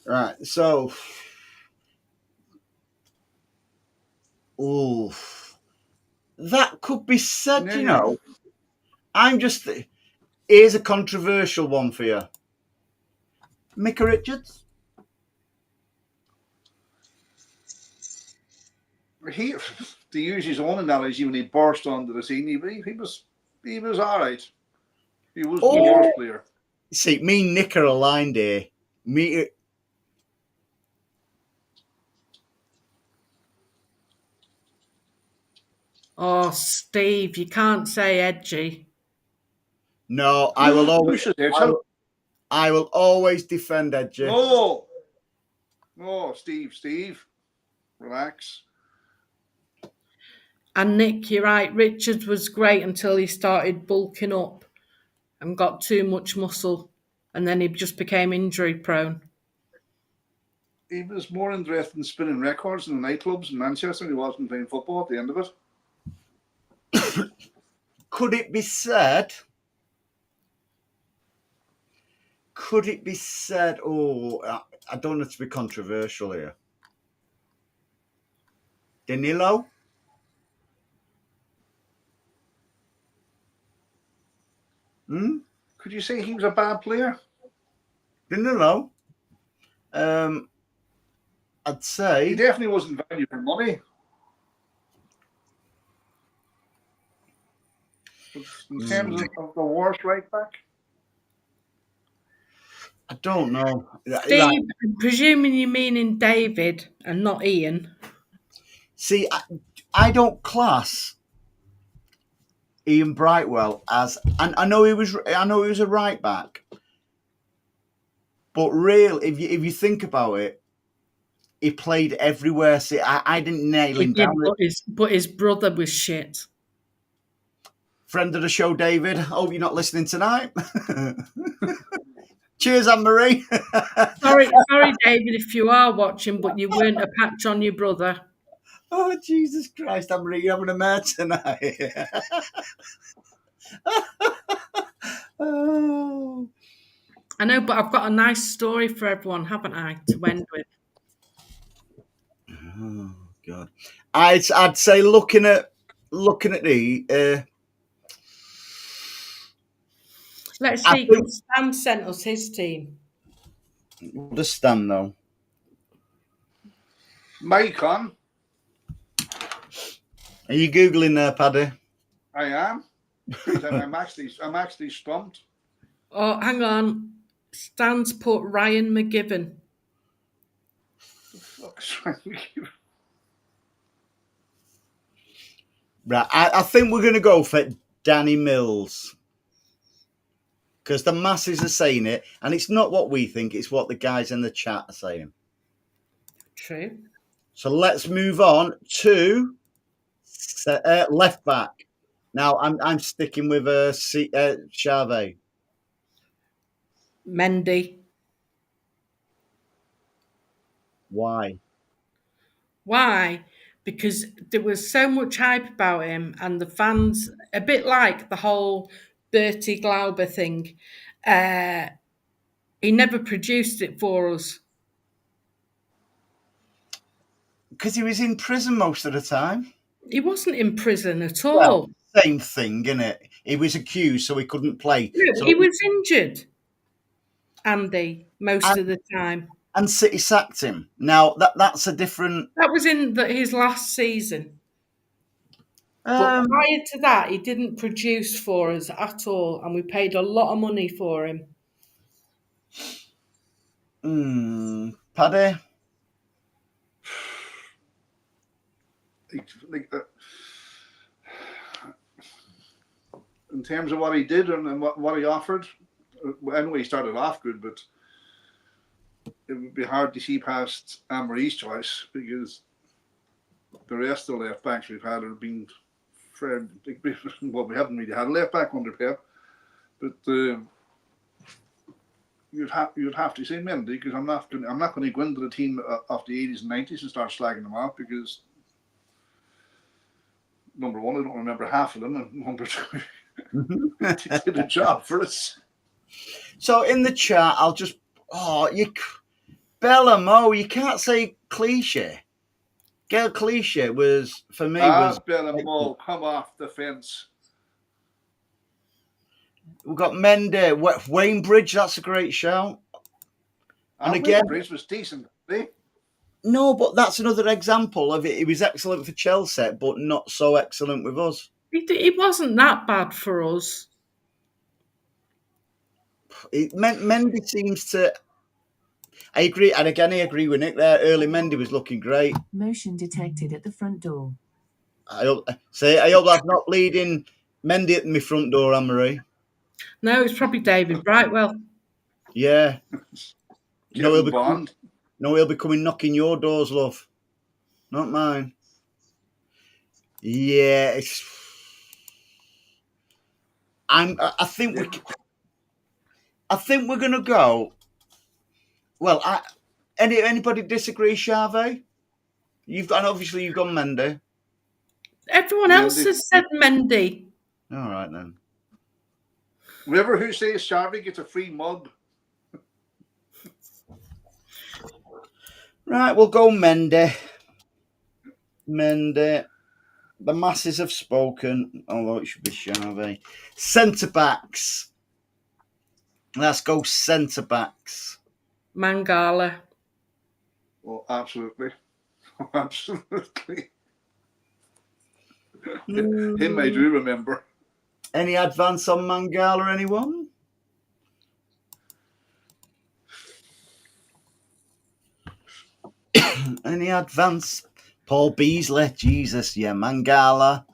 Right, so Oof. That could be said, Yeah, you yeah. know. Here's a controversial one for you. Micah Richards? He, to use his own analogy, when he burst onto the scene, he was all right. He wasn't the worst player. See, me and Nick are aligned here. Oh, Steve, you can't say edgy. No, I will always. Lucius Edge. I will always defend Edgy. No, Steve, relax. And Nick, you're right. Richards was great until he started bulking up and got too much muscle, and then he just became injury prone. He was more interested in spinning records in the nightclubs in Manchester than he was in playing football at the end of it. Could it be said? Oh, I don't know to be controversial here. Danilo? Could you say he was a bad player? Danilo? I'd say he definitely wasn't value for money. But in terms of the worst right back, I don't know. Steve, right. Presuming you mean in David and not Ian. See, I don't class Ian Brightwell as, and I know he was a right back, but real, if you think about it, he played everywhere. See, I didn't nail him down. But his brother was shit. Friend of the show, David. Hope you're not listening tonight. Cheers, Anne-Marie. sorry, David, if you are watching, but you weren't a patch on your brother. Oh, Jesus Christ, Anne-Marie, you're having a mare tonight. Oh. I know, but I've got a nice story for everyone, haven't I, to end with? Oh, God. I'd say looking at the... Let's see, because Stan sent us his team. What does Stan know? Mike on. Are you Googling there, Paddy? I am. I'm actually stumped. Oh, hang on. Stan's put Ryan McGibbon. The fuck's Ryan McGibbon? Right, I think we're going to go for Danny Mills. Because the masses are saying it, and it's not what we think, it's what the guys in the chat are saying. True. So let's move on to left back. Now, I'm sticking with Xavi. Mendy. Why? Because there was so much hype about him, and the fans, a bit like the whole Bertie Glauber thing, he never produced it for us. Because he was in prison most of the time. He wasn't in prison at all. Well, same thing, innit? He was accused, so he couldn't play. Yeah, so he was injured, Andy, most of the time. And City sacked him. Now, that's a different... That was in his last season. But prior to that, he didn't produce for us at all, and we paid a lot of money for him. Paddy? In terms of what he did and what he offered, anyway, he started off good, but it would be hard to see past Anne-Marie's choice because the rest of the left backs we've had have been fair. Well, we haven't really had a left back under Pep, but you'd have to say Mendy, because I'm not going to go into the team of the 80s and 90s and start slagging them off, because number one, I don't remember half of them, and number two, they did a job for us. So in the chat, I'll just Bellamo, you can't say cliche. Gail Clichy was, for me, was Bella Mull, come off the fence. We've got Mendy, Wayne Bridge, that's a great shout. And again, Wayne Bridge was decent, eh? No, but that's another example of it. He was excellent for Chelsea, but not so excellent with us. He wasn't that bad for us. Mendy seems to... I agree, and again, I agree with Nick there. Early Mendy was looking great. Motion detected at the front door. I hope that's not leading Mendy at my front door, Anne-Marie. No, it's probably David Brightwell. Yeah. He'll be coming knocking your doors, love. Not mine. Yeah, I think we're gonna go. Well, anybody disagree, Charvet? Obviously you've gone Mendy. Everyone else has said Mendy. All right then. Whoever who says Charvet gets a free mug. Right, we'll go Mendy. The masses have spoken, although it should be Charvet. Centre backs. Let's go centre backs. Mangala. Well, absolutely. Absolutely. Him I do remember. Any advance on Mangala, anyone? Any advance? Paul Beasley, Jesus, yeah, Mangala.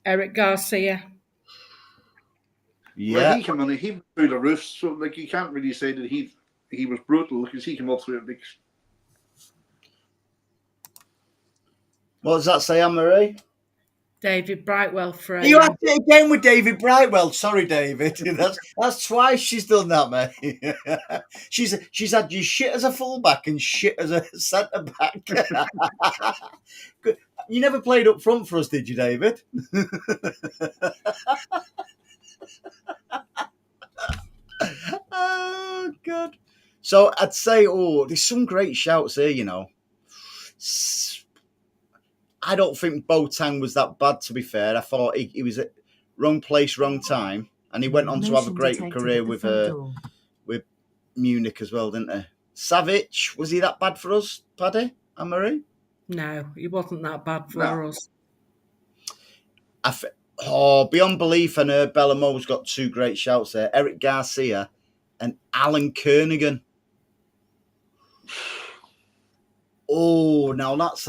Eric Garcia. Yeah. Well, he came on, he through the roof, so like you can't really say that he was brutal because he came up through it. What does that say, Anne-Marie? David Brightwell for You had it again with David Brightwell. Sorry, David. That's twice she's done that, mate. she's had you shit as a fullback and shit as a centre back. You never played up front for us, did you, David? Oh God. So I'd say, there's some great shouts here, you know. I don't think Boateng was that bad, to be fair. I thought he was at wrong place, wrong time, and he went on to have a great career with Munich as well, didn't he? Savic, was he that bad for us, Paddy, Anne-Marie? No, he wasn't that bad for us. Beyond belief, and Bellamo's got two great shouts there. Eric Garcia and Alan Kernigan. Oh, now that's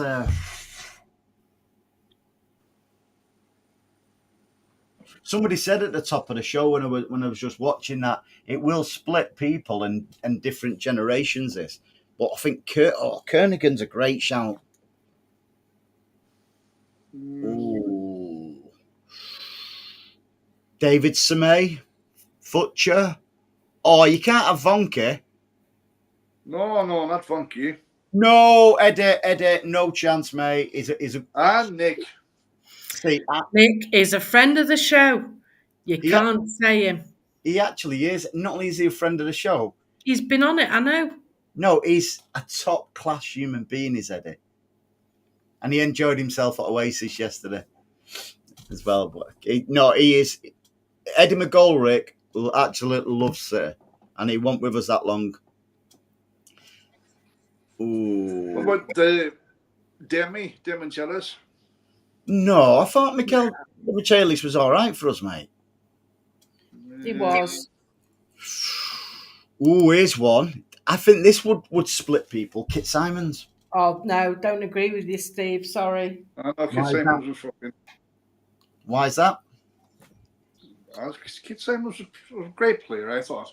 somebody said at the top of the show when I was just watching that it will split people and different generations. This, but I think Kernigan's a great shout. Ooh. David Samay, Futcher. Oh, you can't have Vonke. No, not Vonke. No, Eddie, no chance, mate. And Nick. See, Nick is a friend of the show. You can't say him. He actually is. Not only is he a friend of the show, he's been on it, I know. No, he's a top-class human being, is Eddie. And he enjoyed himself at Oasis yesterday as well. But he is. Eddie McGoldrick actually loves it, and he won't with us that long. Ooh. What about the Demoncellis? No, I thought Michaelis was all right for us, mate. He was. Ooh, here's one. I think this would split people. Kit Simons. Oh, no, don't agree with you, Steve. Sorry. Kit Simons was fucking... Why is that? Kit Simons was a great player, I thought.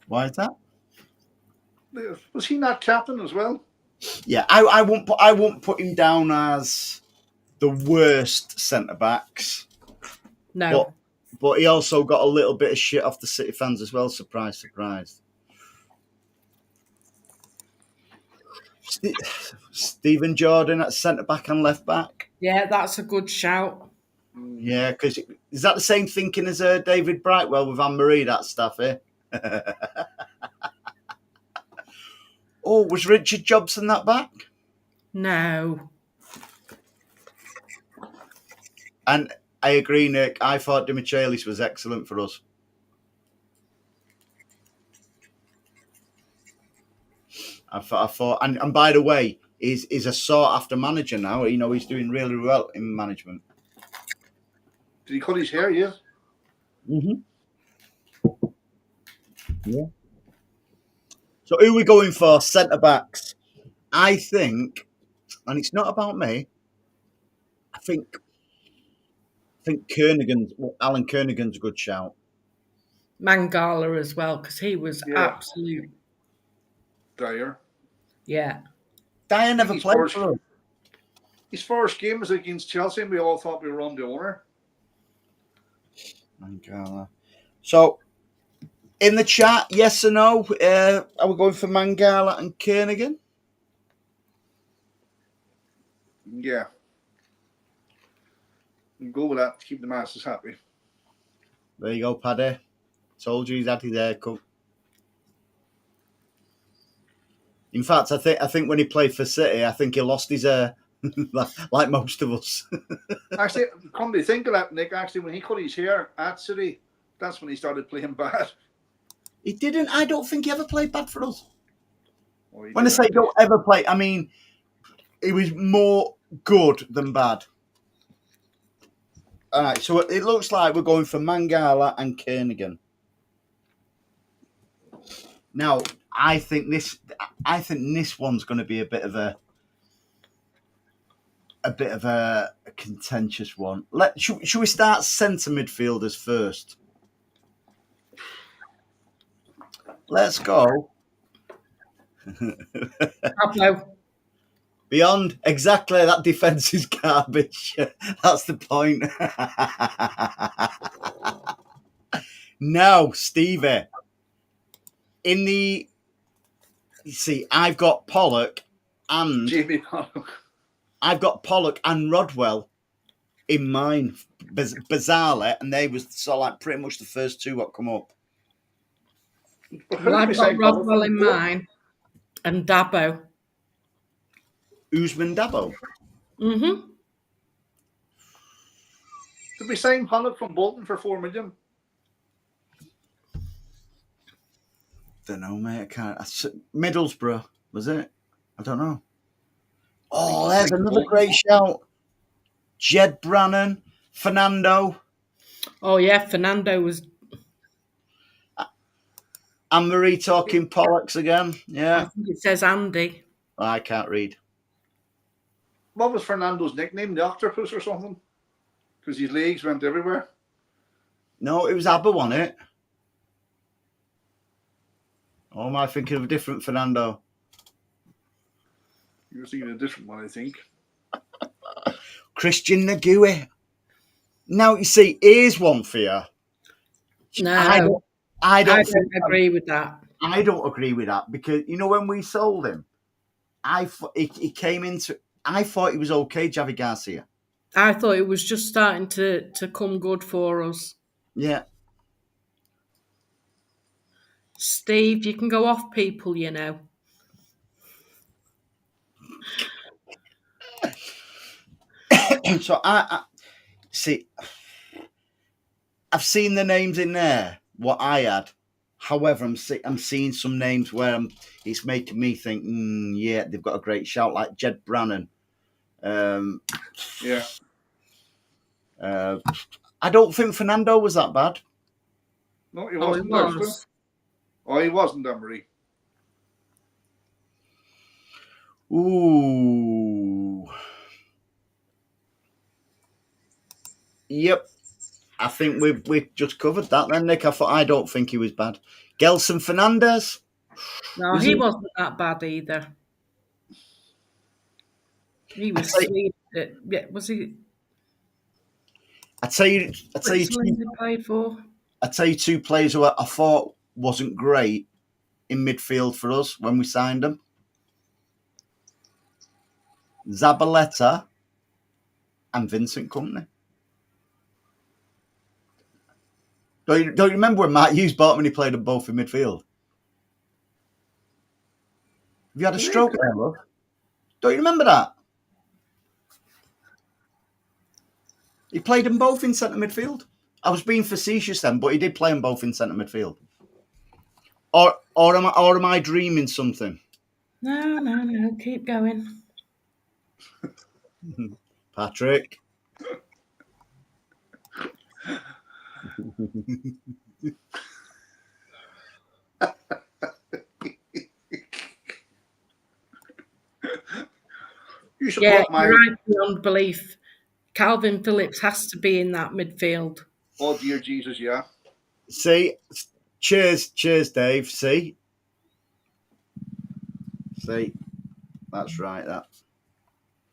Why is that? Was he not captain as well? Yeah, I won't put him down as the worst centre backs. No. But he also got a little bit of shit off the City fans as well. Surprise, surprise. Stephen Jordan at centre back and left back. Yeah, that's a good shout. Yeah, because is that the same thinking as David Brightwell with Anne-Marie, that stuff, eh? Oh, was Richard Jobson that back? No. And I agree, Nick. I thought Dimichelis was excellent for us. I thought, and by the way, he's a sought after manager now. You know, he's doing really well in management. Did he cut his hair? Yeah. Mm-hmm. Yeah. So who are we going for? Centre backs. I think, and it's not about me. I think Alan Kernigan's a good shout. Mangala as well, because he was absolute. Dyer. Yeah. Dyer never played for us. His first game was against Chelsea, and we all thought we were on the owner. Mangala. So, in the chat, yes or no? Are we going for Mangala and Kernigan? Yeah. We'll go with that to keep the masses happy. There you go, Paddy. Told you he's had his haircut. In fact, I think when he played for City, I think he lost his hair, like most of us. Actually, come to think of that, Nick, actually, when he cut his hair at City, that's when he started playing bad. He didn't. I don't think he ever played bad for us. Well, When I say don't ever play, I mean he was more good than bad. All right, so it looks like we're going for Mangala and Kernigan. Now, I think this one's going to be a bit of a contentious one. Should we start centre midfielders first? Let's go. Beyond exactly, that defence is garbage. That's the point. Now, Stevie, I've got Pollock and Jamie Pollock. I've got Pollock and Rodwell in mine, bizarrely, and they was pretty much the first two that come up. Well, I've got Rodwell in mine and Dabo. Usman Dabo. Mm-hmm. Did we sign Pollock from Bolton for 4 million? Don't know, mate. I can't. Middlesbrough, was it? I don't know. Oh, there's another great shout. Jed Brannan, Fernando. Oh, yeah, Fernando was. Anne-Marie talking Pollocks again. Yeah. I think it says Andy. I can't read. What was Fernando's nickname? The Octopus or something? Because his legs went everywhere. No, it was ABBA, wasn't it? Or am I thinking of a different Fernando? You're thinking of a different one, I think. Christian Nagui. Now, you see, here's one for you. No, I don't agree with that. I don't agree with that because, you know, when we sold him, he came into... I thought he was okay, Javi Garcia. I thought it was just starting to come good for us. Yeah. Steve, you can go off people, you know. So I see. I've seen the names in there. What I had, however, I'm seeing some names where it's making me think. Yeah, they've got a great shout like Jed Brannan. Yeah. I don't think Fernando was that bad. No, he wasn't. Oh, he wasn't, Emery. Ooh. Yep. I think we've just covered that then, Nick. I don't think he was bad. Gelson Fernandez. No, he wasn't that bad either. He was sweet. Yeah, was he? I tell you two players who I thought wasn't great in midfield for us when we signed them. Zabaleta and Vincent Kompany. Don't you remember when Matt Hughes bought him and he played them both in midfield? Have you had a stroke there, love? Don't you remember that? He played them both in centre midfield. I was being facetious then, but he did play them both in centre midfield. Or am I dreaming something? No. Keep going. Patrick. You should Yeah, put my. you're right beyond belief. Calvin Phillips has to be in that midfield. Oh dear Jesus, yeah. See, cheers, Dave. See, that's right. That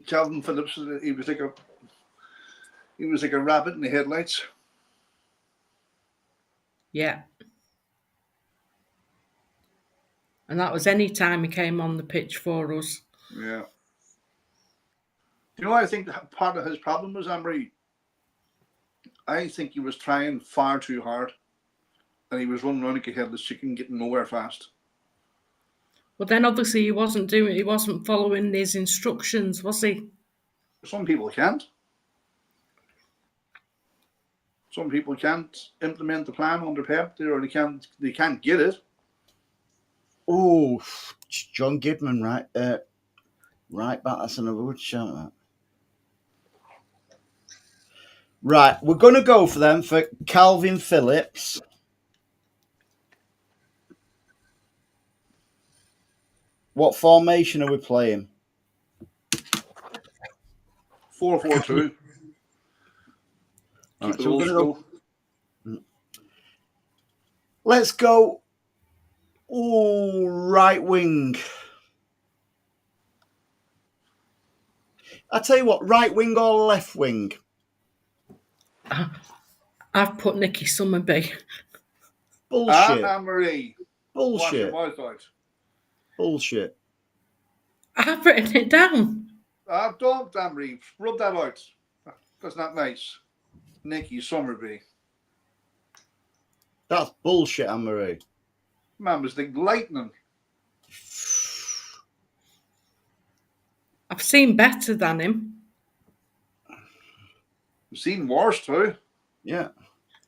Calvin Phillips, he was like a rabbit in the headlights. Yeah. And that was any time he came on the pitch for us. Yeah. You know, I think part of his problem was, Emery, I think he was trying far too hard, and he was running around like a headless chicken, getting nowhere fast. But then obviously he wasn't following his instructions, was he? Some people can't. Some people can't implement the plan under Pep, or they can't get it. oh, John Gidman, right? Right back. That's another good shout. That. Right, we're going to go for them for Calvin Phillips. What formation are we playing? 4-4-2. Right, Keep it so old school. Let's go. Right wing. I tell you what, right wing or left wing? I've put Nicky Summerby. Bullshit. Anne-Marie. Wash your Bullshit. mouth out. Bullshit. I've written it down. Don't, Anne-Marie. Rub that out. That's not nice. Nicky Summerby. That's bullshit, Anne-Marie. Man was like lightning. I've seen better than him. I've seen worse too. Yeah.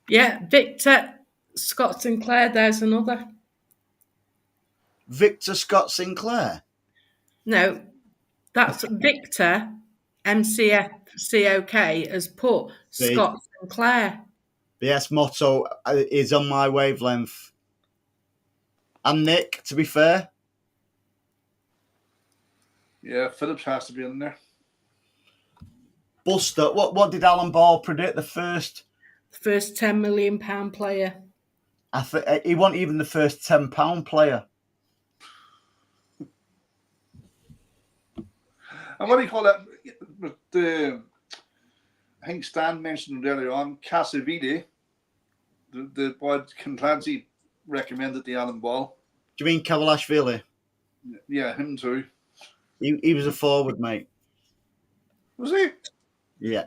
Yeah, Victor Scott Sinclair, there's another. Victor Scott Sinclair. No, that's Victor, MCFC has put See? Scott Sinclair. BS motto is on my wavelength. And Nick, to be fair. Yeah, Phillips has to be in there. Buster, what did Alan Ball predict? The first £10 million player. He wasn't even the first £10 player. And what do you call that? I think Stan mentioned earlier on, Casavide, the boy Clancy recommended the Alan Ball. Do you mean Kavalashvili? Yeah, him too. He was a forward, mate. Was he? Yeah.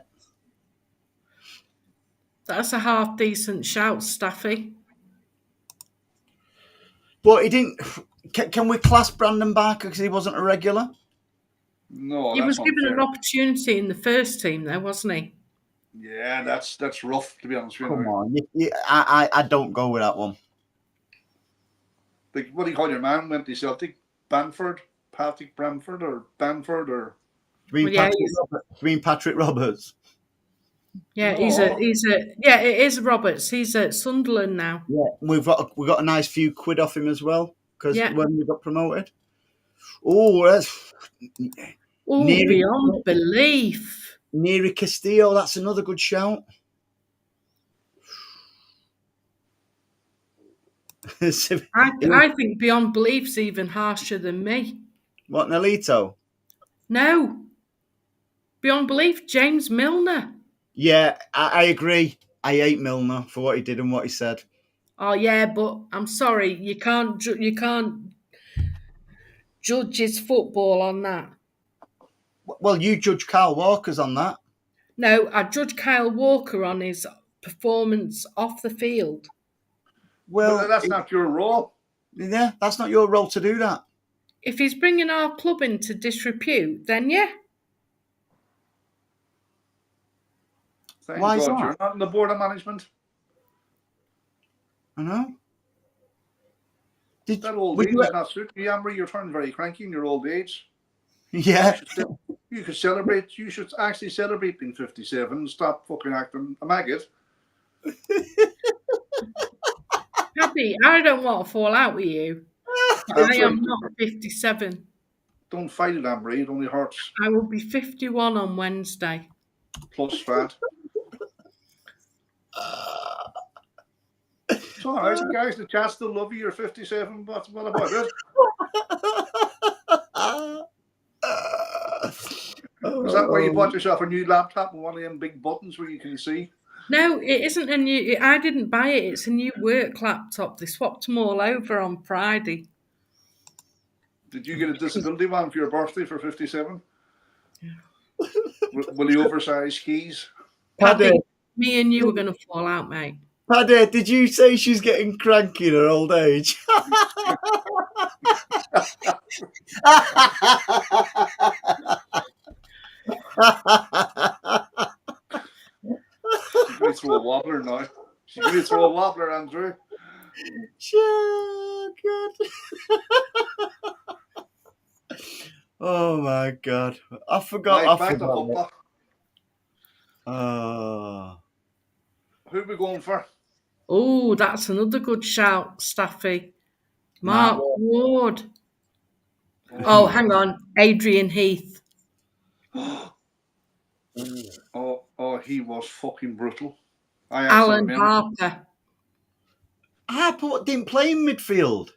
That's a half decent shout, Staffy. But he didn't. Can we class Brandon Barker because he wasn't a regular? No, He was that's given unfair. an opportunity in the first team, though, wasn't he? Yeah, that's rough, to be honest with you. Come on. I don't go with that one. Like, what do you call your man? Went to Celtic? Patrick Bamford or Bamford or? Do you mean Patrick Roberts? Yeah, No. yeah, it is Roberts. He's at Sunderland now. Yeah, we've got a nice few quid off him as well because Yeah. when we got promoted. Oh, that's beyond belief. Neri Castillo. That's another good shout. I think beyond belief's even harsher than me. What, Nolito? No. Beyond belief, James Milner. Yeah, I agree. I hate Milner for what he did and what he said. Oh yeah, but I'm sorry, you can't judge his football on that. Well, you judge Kyle Walker's on that. No, I judge Kyle Walker on his performance off the field. Well, that's not your role. Yeah, that's not your role to do that. if he's bringing our club into disrepute, then yeah. Thank Why is God that? you're not in the board of management. I know. That old age is not suiting you, Amber. You're turning very cranky in your old age. Yeah. You could celebrate. You should actually celebrate being 57 and stop fucking acting a maggot. Paddy, I don't want to fall out with you. I am not 57. Don't fight it, Amber. It only hurts. I will be 51 on Wednesday. Plus fat. It's all right, guys. The chat still love you. You're 57. What about it? Is that why you bought yourself a new laptop with one of them big buttons where you can see? No, it isn't a new. I didn't buy it. It's a new work laptop. They swapped them all over on Friday. Did you get a disability one for your birthday for 57? Will the oversized keys? Paddy, me and you were going to fall out, mate. Paddy, did you say she's getting cranky in her old age? She's going to throw a wobbler now. She's going to throw a wobbler, Andrew. Oh, God. Oh, my God. I forgot. Back to football. Who are we going for? Oh, that's another good shout, Staffy. Mark Ward. Oh, hang on. Adrian Heath. Oh, he was fucking brutal. Alan Harper. Harper didn't play in midfield.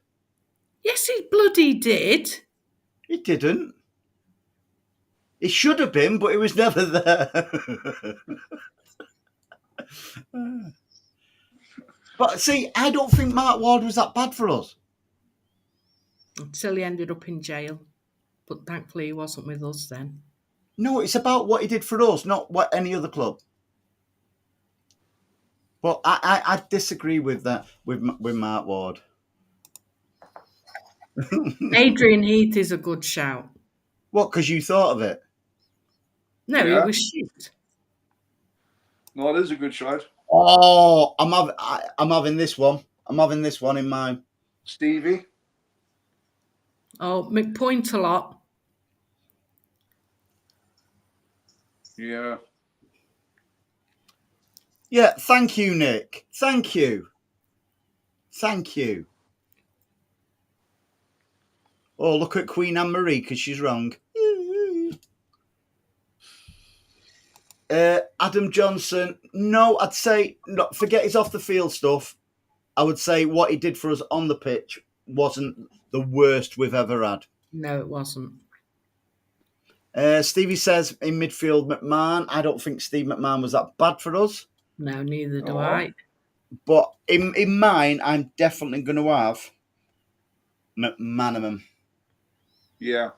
Yes, he bloody did. He didn't. He should have been, but he was never there. But see, I don't think Mark Ward was that bad for us. Until he ended up in jail. But thankfully he wasn't with us then. No, it's about what he did for us, not what any other club. But I disagree with that, with Mark Ward. Adrian Heath is a good shout. What, because you thought of it? No, Yeah. it was shit. No, it is a good shout. Oh, I'm having this one. I'm having this one in mind. Stevie. Oh, McPoint a lot. Yeah. Yeah, thank you, Nick. Thank you. Thank you. Oh, look at Queen Anne-Marie because she's wrong. Adam Johnson. No, I'd say, no, forget his off the field stuff. I would say what he did for us on the pitch wasn't the worst we've ever had. No, it wasn't. Stevie says in midfield, McMahon. I don't think Steve McMahon was that bad for us. No, neither do I. But in mine, I'm definitely going to have McManaman. Yeah.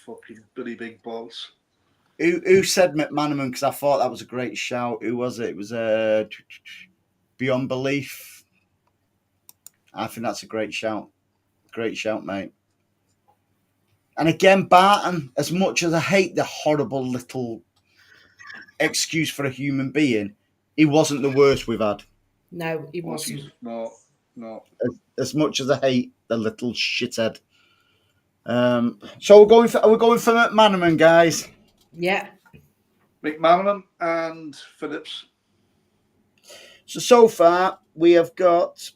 Fucking Billy Big Balls. Who said McManaman? Because I thought that was a great shout. Who was it? It was Beyond Belief. I think that's a great shout. Great shout, mate. And again, Barton, as much as I hate the horrible little excuse for a human being, he wasn't the worst we've had. No, he wasn't. No. As much as I hate the little shithead. So are we going for McManaman, guys? Yeah. McManaman and Phillips. So far, we have got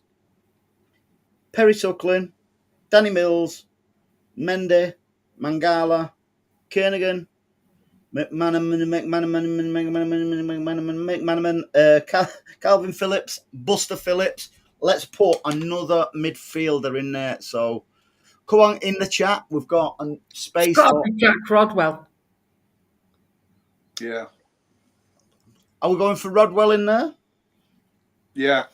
Perry Suckling, Danny Mills, Mendy, Mangala, Kernigan, McManaman, Calvin Phillips, Buster Phillips. Let's put another midfielder in there. So come on in the chat. We've got a space. It's got to be Jack Rodwell. Yeah. Are we going for Rodwell in there? Yeah.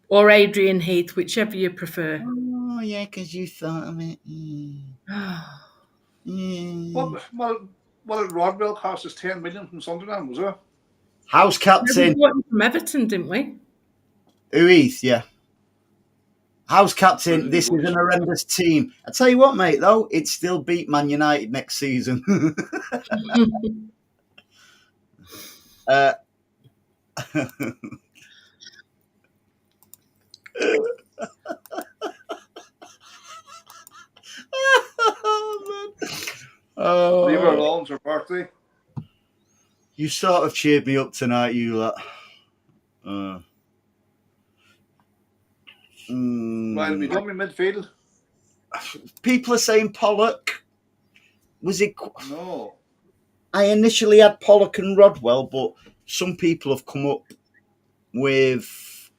Or Adrian Heath, whichever you prefer. Oh, yeah, because you thought of it. What did Rodwell cost us 10 million from Sunderland, was it? House captain. We bought him from Everton, didn't we? Heath, yeah. House captain, this is an horrendous team. I tell you what, mate, though, it still beat Man United next season. Leave her alone, it's her birthday. You sort of cheered me up tonight, you lot. Right, have we done with midfield? People are saying Pollock. Was it? No. I initially had Pollock and Rodwell, but some people have come up with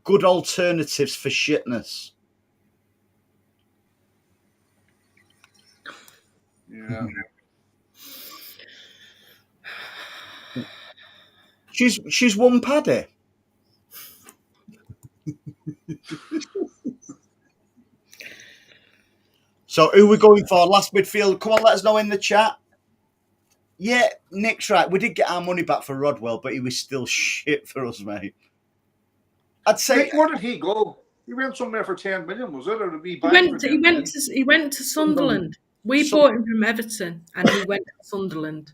good alternatives for shitness. Yeah. She's won Paddy. So who are we going for? Last midfield. Come on, let us know in the chat. Yeah, Nick's right. We did get our money back for Rodwell, but he was still shit for us, mate. I'd say. Nick, where did he go? He went somewhere for 10 million, was it? Or did we buy him for 10 he million? went to Sunderland. We bought him from Everton, and he went to Sunderland.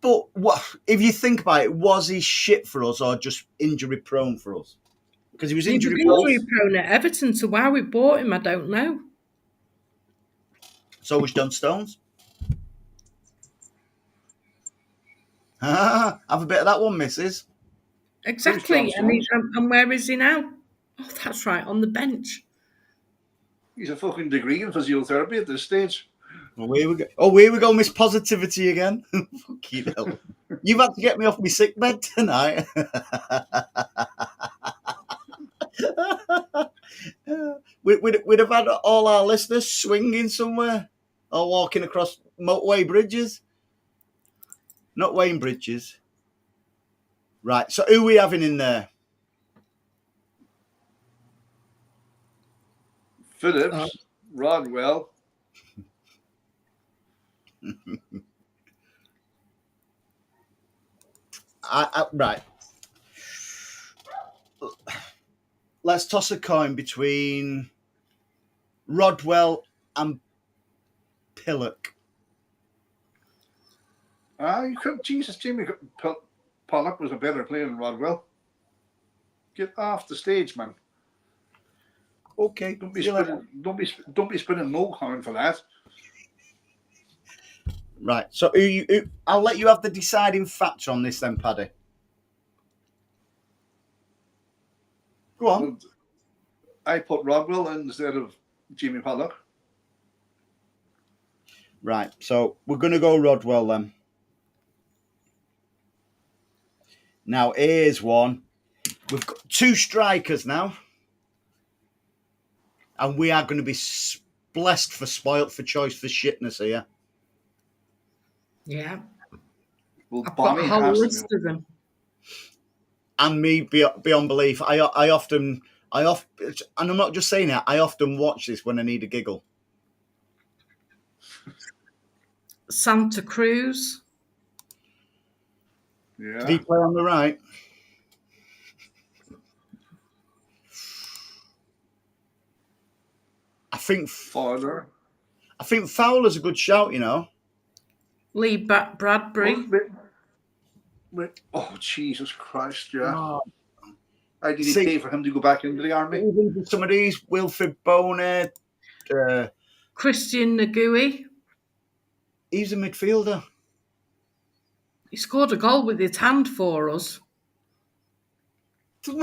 But what if you think about it? Was he shit for us, or just injury prone for us? Because he was injury prone at Everton. So why we bought him, I don't know. So was John Stones. Have a bit of that one, missus. Exactly. And where is he now? Oh, that's right, on the bench. He's a fucking degree in physiotherapy at this stage. Well, here we go. Oh, here we go, Miss Positivity again. Fucking hell. You've had to get me off my sick bed tonight. We'd have had all our listeners swinging somewhere or walking across motorway bridges. Not Wayne Bridges. Right, so who are we having in there? Phillips, Rodwell. Right. Let's toss a coin between Rodwell and Pillock. You could, Jesus, Jimmy Pollock was a better player than Rodwell. Get off the stage, man. Okay. Don't be spinning no coin for that. Right. So I'll let you have the deciding factor on this then, Paddy. Go on. Well, I put Rodwell instead of Jimmy Pollock. Right. So we're going to go Rodwell then. Now, here's one. We've got two strikers now. And we are going to be blessed for spoilt for choice for shitness here. Yeah. Well, I've got a whole list of them. And me, beyond belief, I often, and I'm not just saying that, I often watch this when I need a giggle. Santa Cruz. Yeah. Did he play on the right? I think Fowler. Fowler's a good shout, you know. Lee Bradbury. Oh, Jesus Christ, yeah. Oh. I did pay for him to go back into the army. Some of these, Wilfred Bonet. Christian Nagui. He's a midfielder. He scored a goal with his hand for us. Don't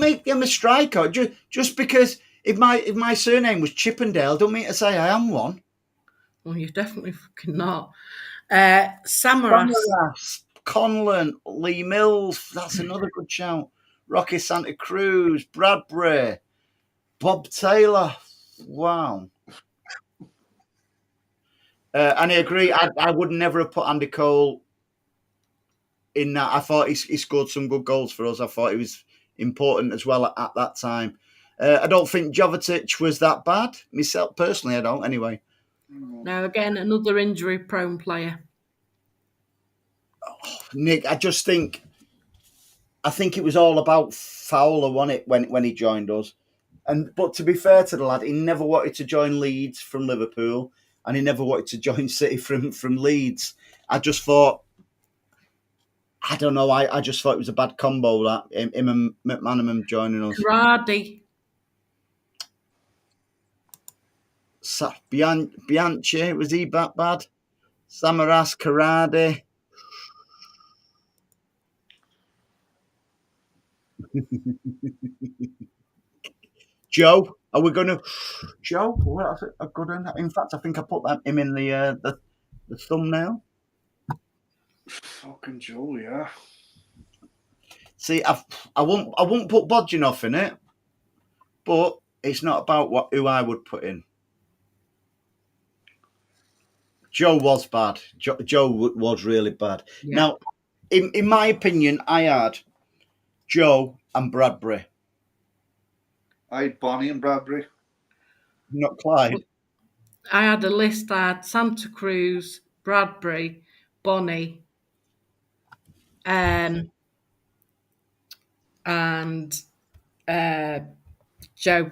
make him a striker. Just because if my surname was Chippendale, don't mean to say I am one. Well, you're definitely fucking not. Samaras. Conlon, Lee Mills, that's another good shout. Rocky Santa Cruz, Bradbury, Bob Taylor. Wow. And I agree, I would never have put Andy Cole in that. I thought he scored some good goals for us. I thought he was important as well at that time. I don't think Jovetic was that bad. Myself, personally, I don't, anyway. Now, again, another injury-prone player. Oh, Nick, I think it was all about Fowler, wasn't it, when he joined us? But to be fair to the lad, he never wanted to join Leeds from Liverpool, and he never wanted to join City from Leeds. I just thought, I don't know, I just thought it was a bad combo, that him and McManaman joining us. Grady. Bianchi, was he that bad? Samaras, Karade. Joe, are we going to... Joe, well, that's a good one. In fact, I think I put him in the thumbnail. Fucking Joe, yeah. See, I won't put Bodjanov in it, but it's not about who I would put in. Joe was bad. Joe was really bad. Yeah. Now, in my opinion, I had Joe and Bradbury. I had Bonnie and Bradbury. Not Clyde. I had a list. I had Santa Cruz, Bradbury, Bonnie, and Joe.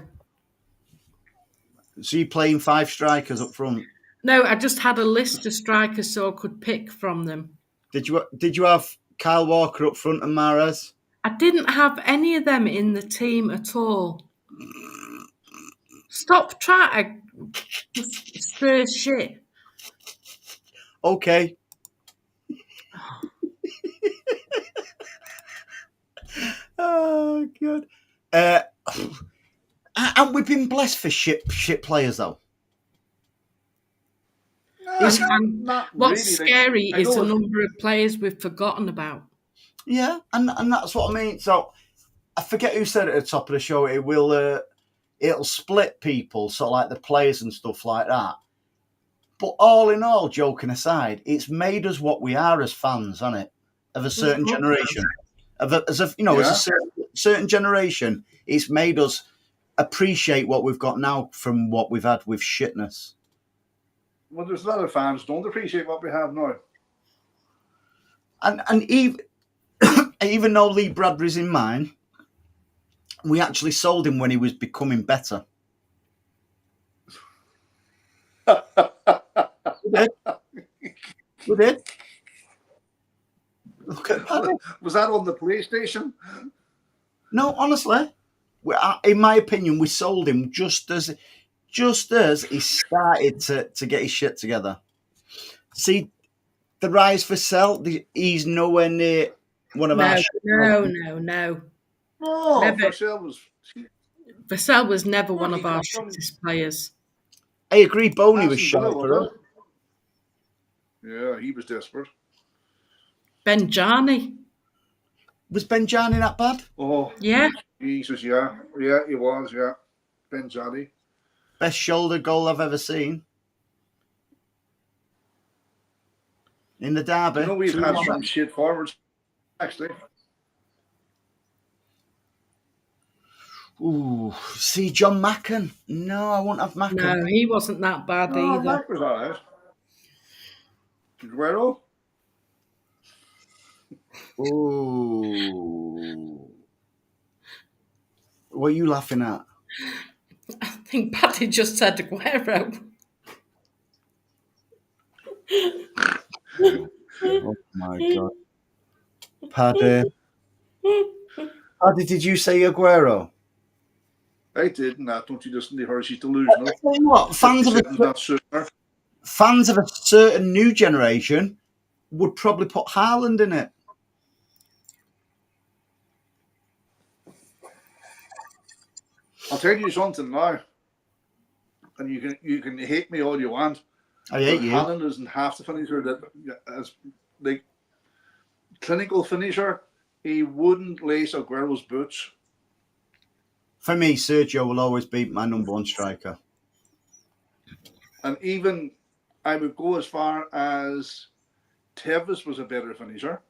So you're playing 5 strikers up front. No, I just had a list of strikers so I could pick from them. Did you have Kyle Walker up front and Mahrez? I didn't have any of them in the team at all. Stop trying to stir shit. Okay. Oh, God. And we've been blessed for shit players, though. Not What's really. scary is the know number of players we've forgotten about. Yeah, and that's what I mean. So I forget who said it at the top of the show. It'll split people, so like the players and stuff like that. But all in all, joking aside, it's made us what we are as fans, hasn't it? Of a certain generation, as a certain generation, it's made us appreciate what we've got now from what we've had with shitness. Well, there's a lot of fans don't appreciate what we have now. And even though Lee Bradbury's in mine, we actually sold him when he was becoming better. We did. Look at Paddy. Was that on the PlayStation? No, honestly, in my opinion, we sold him just as he started to get his shit together. See, the rise for sell, he's nowhere near one of our shit. No. No, Never. Vassell was never one of our shittest players. I agree, Boney was shy for us. Yeah, he was desperate. Benjani. Was Benjani that bad? Oh, yeah. Jesus, yeah. Yeah, he was, yeah. Benjani. Best shoulder goal I've ever seen. In the derby. You know, we've had some shit forwards, actually. Ooh, see, John Macken. No, I won't have Macken. No, he wasn't that bad either. Mack was all right. Aguero? Ooh. What are you laughing at? I think Paddy just said Aguero. Oh my God. Paddy, did you say Aguero? I didn't. Don't you listen to her? She's delusional. I tell you what, fans of a certain new generation would probably put Haaland in it. I'll tell you something now, and you can hate me all you want. I hate you. Haaland isn't half the finisher that as like clinical finisher. He wouldn't lace Aguero's boots. For me, Sergio will always be my number one striker. And even I would go as far as Tevez was a better finisher.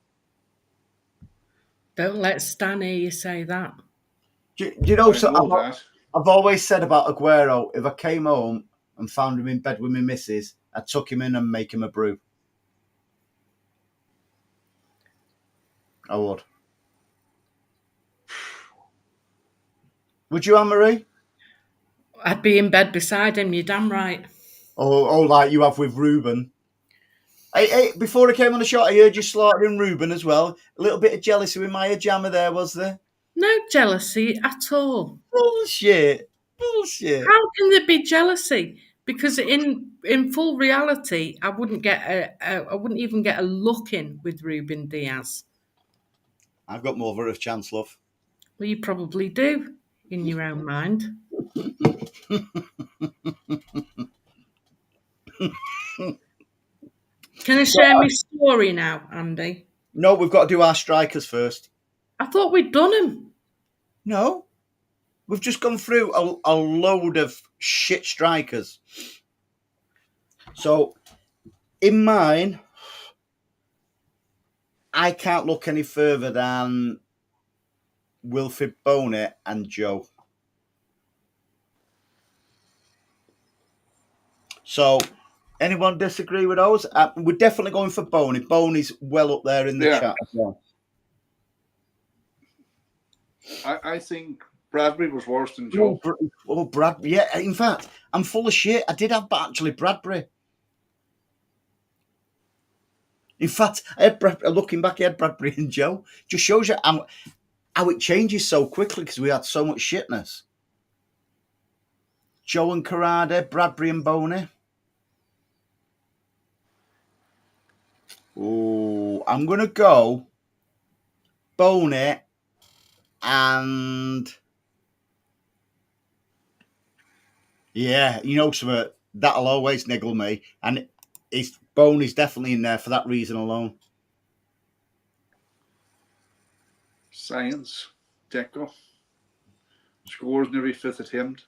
Don't let Stan hear you say that. Do you know, I've always said about Aguero, if I came home and found him in bed with my missus, I'd tuck him in and make him a brew. I would. Would you, Anne-Marie? I'd be in bed beside him, you're damn right. Oh, like you have with Ruben. Hey, before I came on the shot, I heard you slaughtering Ruben as well. A little bit of jealousy with Maya Jammer there, was there? No jealousy at all. Bullshit. How can there be jealousy? Because in full reality, I wouldn't even get a look in with Ruben Diaz. I've got more of a chance, love. Well, you probably do in your own mind. Can I share my story now, Andy? No, we've got to do our strikers first. I thought we'd done them. No, we've just gone through a load of shit strikers. So, in mine, I can't look any further than Wilfred Boney and Joe. So, anyone disagree with those? We're definitely going for Boney. Boney's well up there in the chat as well. I think Bradbury was worse than Joe. Bradbury. Yeah, in fact, I'm full of shit. I did have actually Bradbury. In fact, I had looking back, I had Bradbury and Joe. Just shows you how it changes so quickly because we had so much shitness. Joe and Carrade, Bradbury and Boney. Oh, I'm going to go Boney and... Yeah, you know, that'll always niggle me. And Boney's definitely in there for that reason alone. Science, Deco. Scores in every fifth attempt.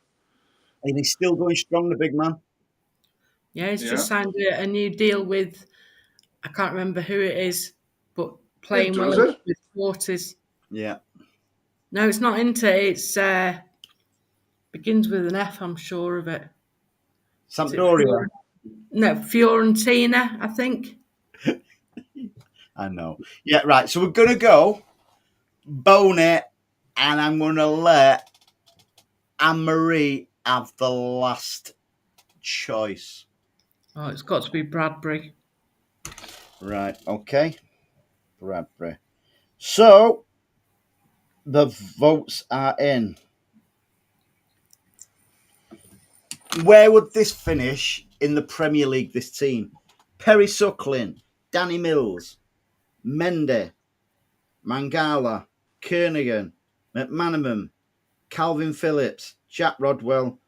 And he's still going strong, the big man. Yeah, he's just signed a new deal with, I can't remember who it is, but playing well with quarters. Yeah. No, it's not Inter. It's begins with an F, I'm sure of it. Sampdoria? No, Fiorentina, I think. I know. Yeah, right. So we're going to go Boney, and I'm going to let Anne-Marie have the last choice. Oh, it's got to be Bradbury. Right, okay. Bradbury. So, the votes are in. Where would this finish in the Premier League, this team? Perry Suckling, Danny Mills, Mendy, Mangala, Kernigan, McManaman, Calvin Phillips, Jack Rodwell,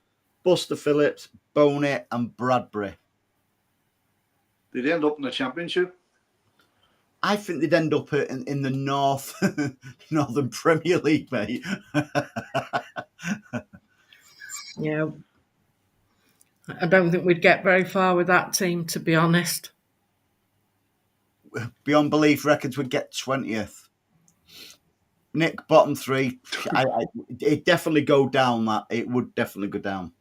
Buster Phillips, Boney and Bradbury. They'd end up in the Championship? I think they'd end up in the Northern Premier League, mate. Yeah. I don't think we'd get very far with that team, to be honest. Beyond belief, records would get 20th. Nick, bottom three. It'd definitely go down, that. It would definitely go down.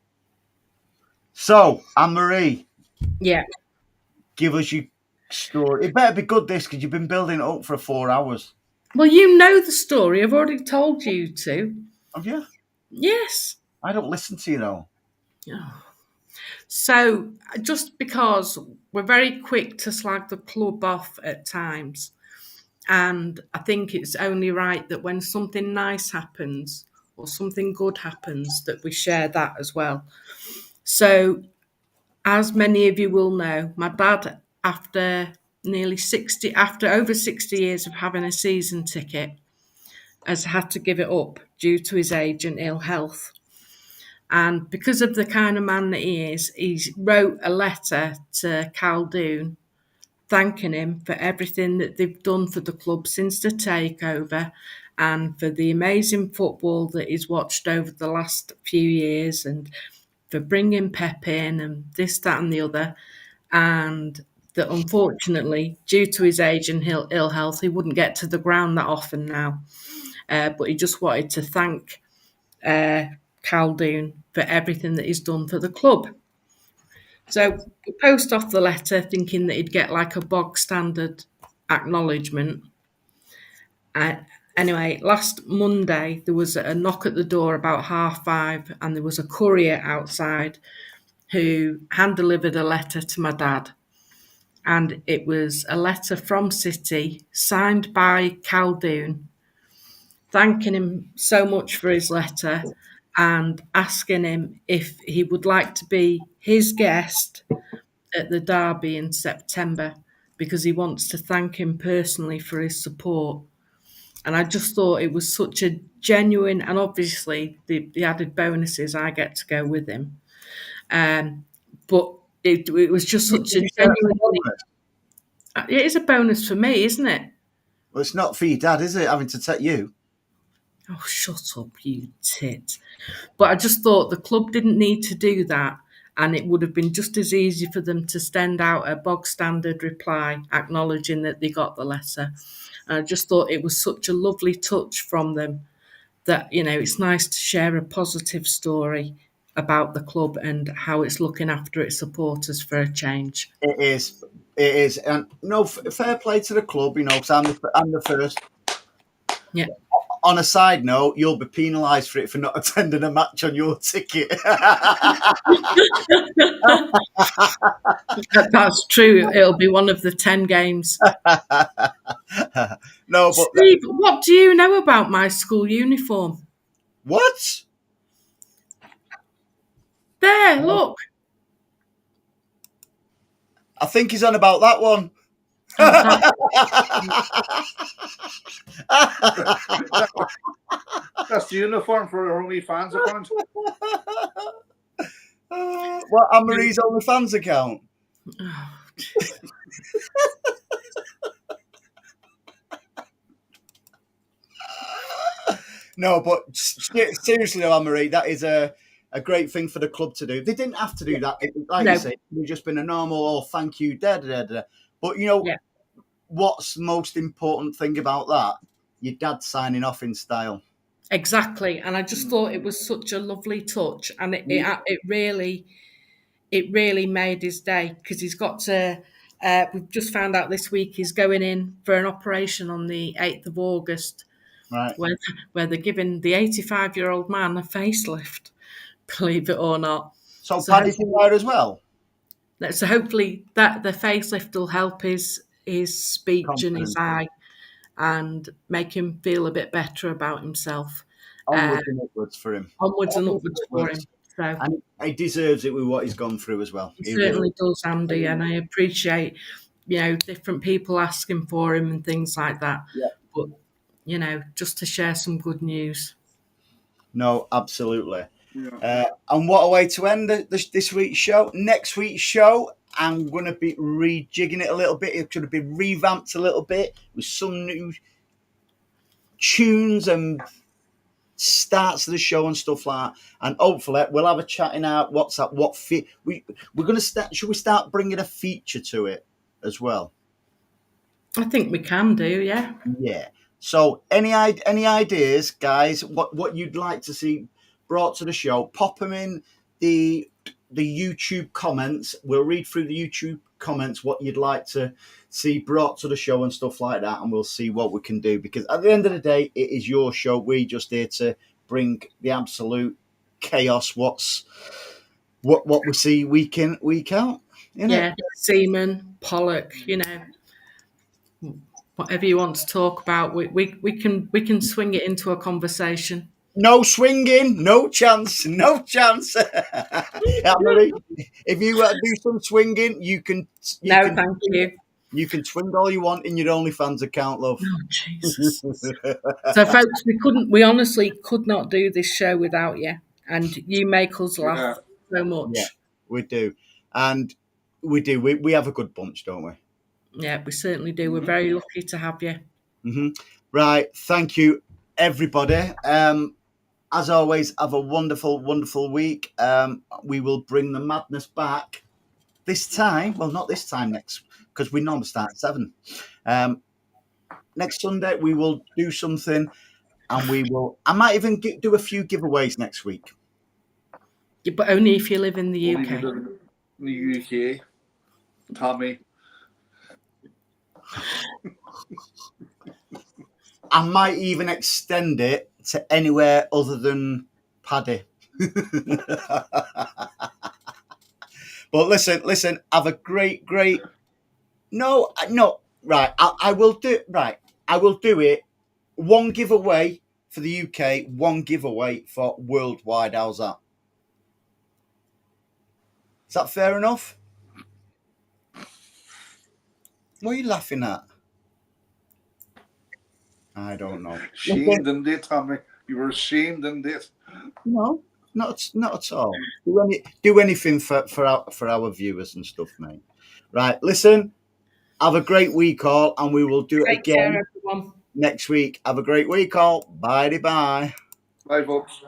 So, Anne-Marie. Yeah. Give us your story. It better be good, this, because you've been building it up for 4 hours. Well, you know the story. I've already told you to. Have you? Yes. I don't listen to you, though. Oh. So, just because we're very quick to slag the club off at times, and I think it's only right that when something nice happens or something good happens, that we share that as well. So, as many of you will know, my dad, after over 60 years of having a season ticket, has had to give it up due to his age and ill health. And because of the kind of man that he is, he wrote a letter to Khaldoon thanking him for everything that they've done for the club since the takeover and for the amazing football that he's watched over the last few years and for bringing Pep in and this, that and the other. And that unfortunately, due to his age and ill health, he wouldn't get to the ground that often now. But he just wanted to thank Khaldoon for everything that he's done for the club. So we post off the letter thinking that he'd get like a bog standard acknowledgement. Anyway, last Monday there was a knock at the door about 5:30, and there was a courier outside who hand delivered a letter to my dad. And it was a letter from City signed by Caldoun, thanking him so much for his letter and asking him if he would like to be his guest at the Derby in September, because he wants to thank him personally for his support. And I just thought it was such a genuine, and obviously the added bonuses, I get to go with him. But it was just such a genuine. It is a bonus for me, isn't it? Well, it's not for your dad, is it? Having to take you. Oh, shut up, you tit. But I just thought the club didn't need to do that, and it would have been just as easy for them to send out a bog standard reply acknowledging that they got the letter. And I just thought it was such a lovely touch from them that, it's nice to share a positive story about the club and how it's looking after its supporters for a change. It is, and fair play to the club. Because I'm the first. Yeah. On a side note, you'll be penalised for it for not attending a match on your ticket. That's true. It'll be one of the 10 games. No, but Steve, what do you know about my school uniform? what? There, look. I think he's on about that one. That's the uniform for our OnlyFans account. What, Anne-Marie's OnlyFans account? Oh, No, but seriously, though, Anne-Marie, that is a great thing for the club to do. They didn't have to do that. Like you say, it's just been a normal, thank you, da. But, what's the most important thing about that? Your dad signing off in style. exactly. And I just thought it was such a lovely touch. And it really made his day, because he's got to... we've just found out this week he's going in for an operation on the 8th of August, Right. where they're giving the 85-year-old man a facelift, believe it or not. So Paddy's in there as well? So hopefully that the facelift will help his speech and his eye and make him feel a bit better about himself. Onwards and upwards for him. Onwards and upwards for him. So, and he deserves it with what he's gone through as well. He certainly does, Andy, and I appreciate, different people asking for him and things like that. Yeah. But, just to share some good news. No, absolutely. Yeah. And what a way to end this week's show. Next week's show, I'm going to be rejigging it a little bit. It's going to be revamped a little bit with some new tunes and starts of the show and stuff like that. And hopefully we'll have a chat in our WhatsApp. We're going to start. Should we start bringing a feature to it as well? I think we can do, yeah. Yeah. So any ideas, guys? What you'd like to see brought to the show? Pop them in the YouTube comments. We'll read through the YouTube comments what you'd like to see brought to the show and stuff like that, and we'll see what we can do. Because at the end of the day, it is your show. We're just here to bring the absolute chaos. What we see week in, week out. Yeah, Seaman, Pollock, whatever you want to talk about, we can swing it into a conversation. No swinging, no chance. Anne-Marie, if you want to do some swinging, you can. Thank you. You can swing all you want in your OnlyFans account, love. Oh, Jesus. So, folks, we honestly could not do this show without you, and you make us laugh so much. Yeah, we do, and we do. We have a good bunch, don't we? Yeah, we certainly do. We're very lucky to have you. Mm-hmm. Right, thank you, everybody. As always, have a wonderful, wonderful week. We will bring the madness back this time. Well, not this time next, because we normally start at 7. Next Sunday, we will do something, and I might even do a few giveaways next week. Yeah, but only if you live in the UK. In the UK. Tommy. I might even extend it to anywhere other than Paddy. But listen, have a great. No, right. I will do right. I will do it. One giveaway for the UK, one giveaway for worldwide. How's that? Is that fair enough? What are you laughing at? I don't know. Shamed in it, Tommy. You were shamed in it. No, not at all. Do anything for our viewers and stuff, mate. Right, listen. Have a great week, all, and we will do it Take again care, everyone. next week. Have a great week, all. Bye. Bye, folks.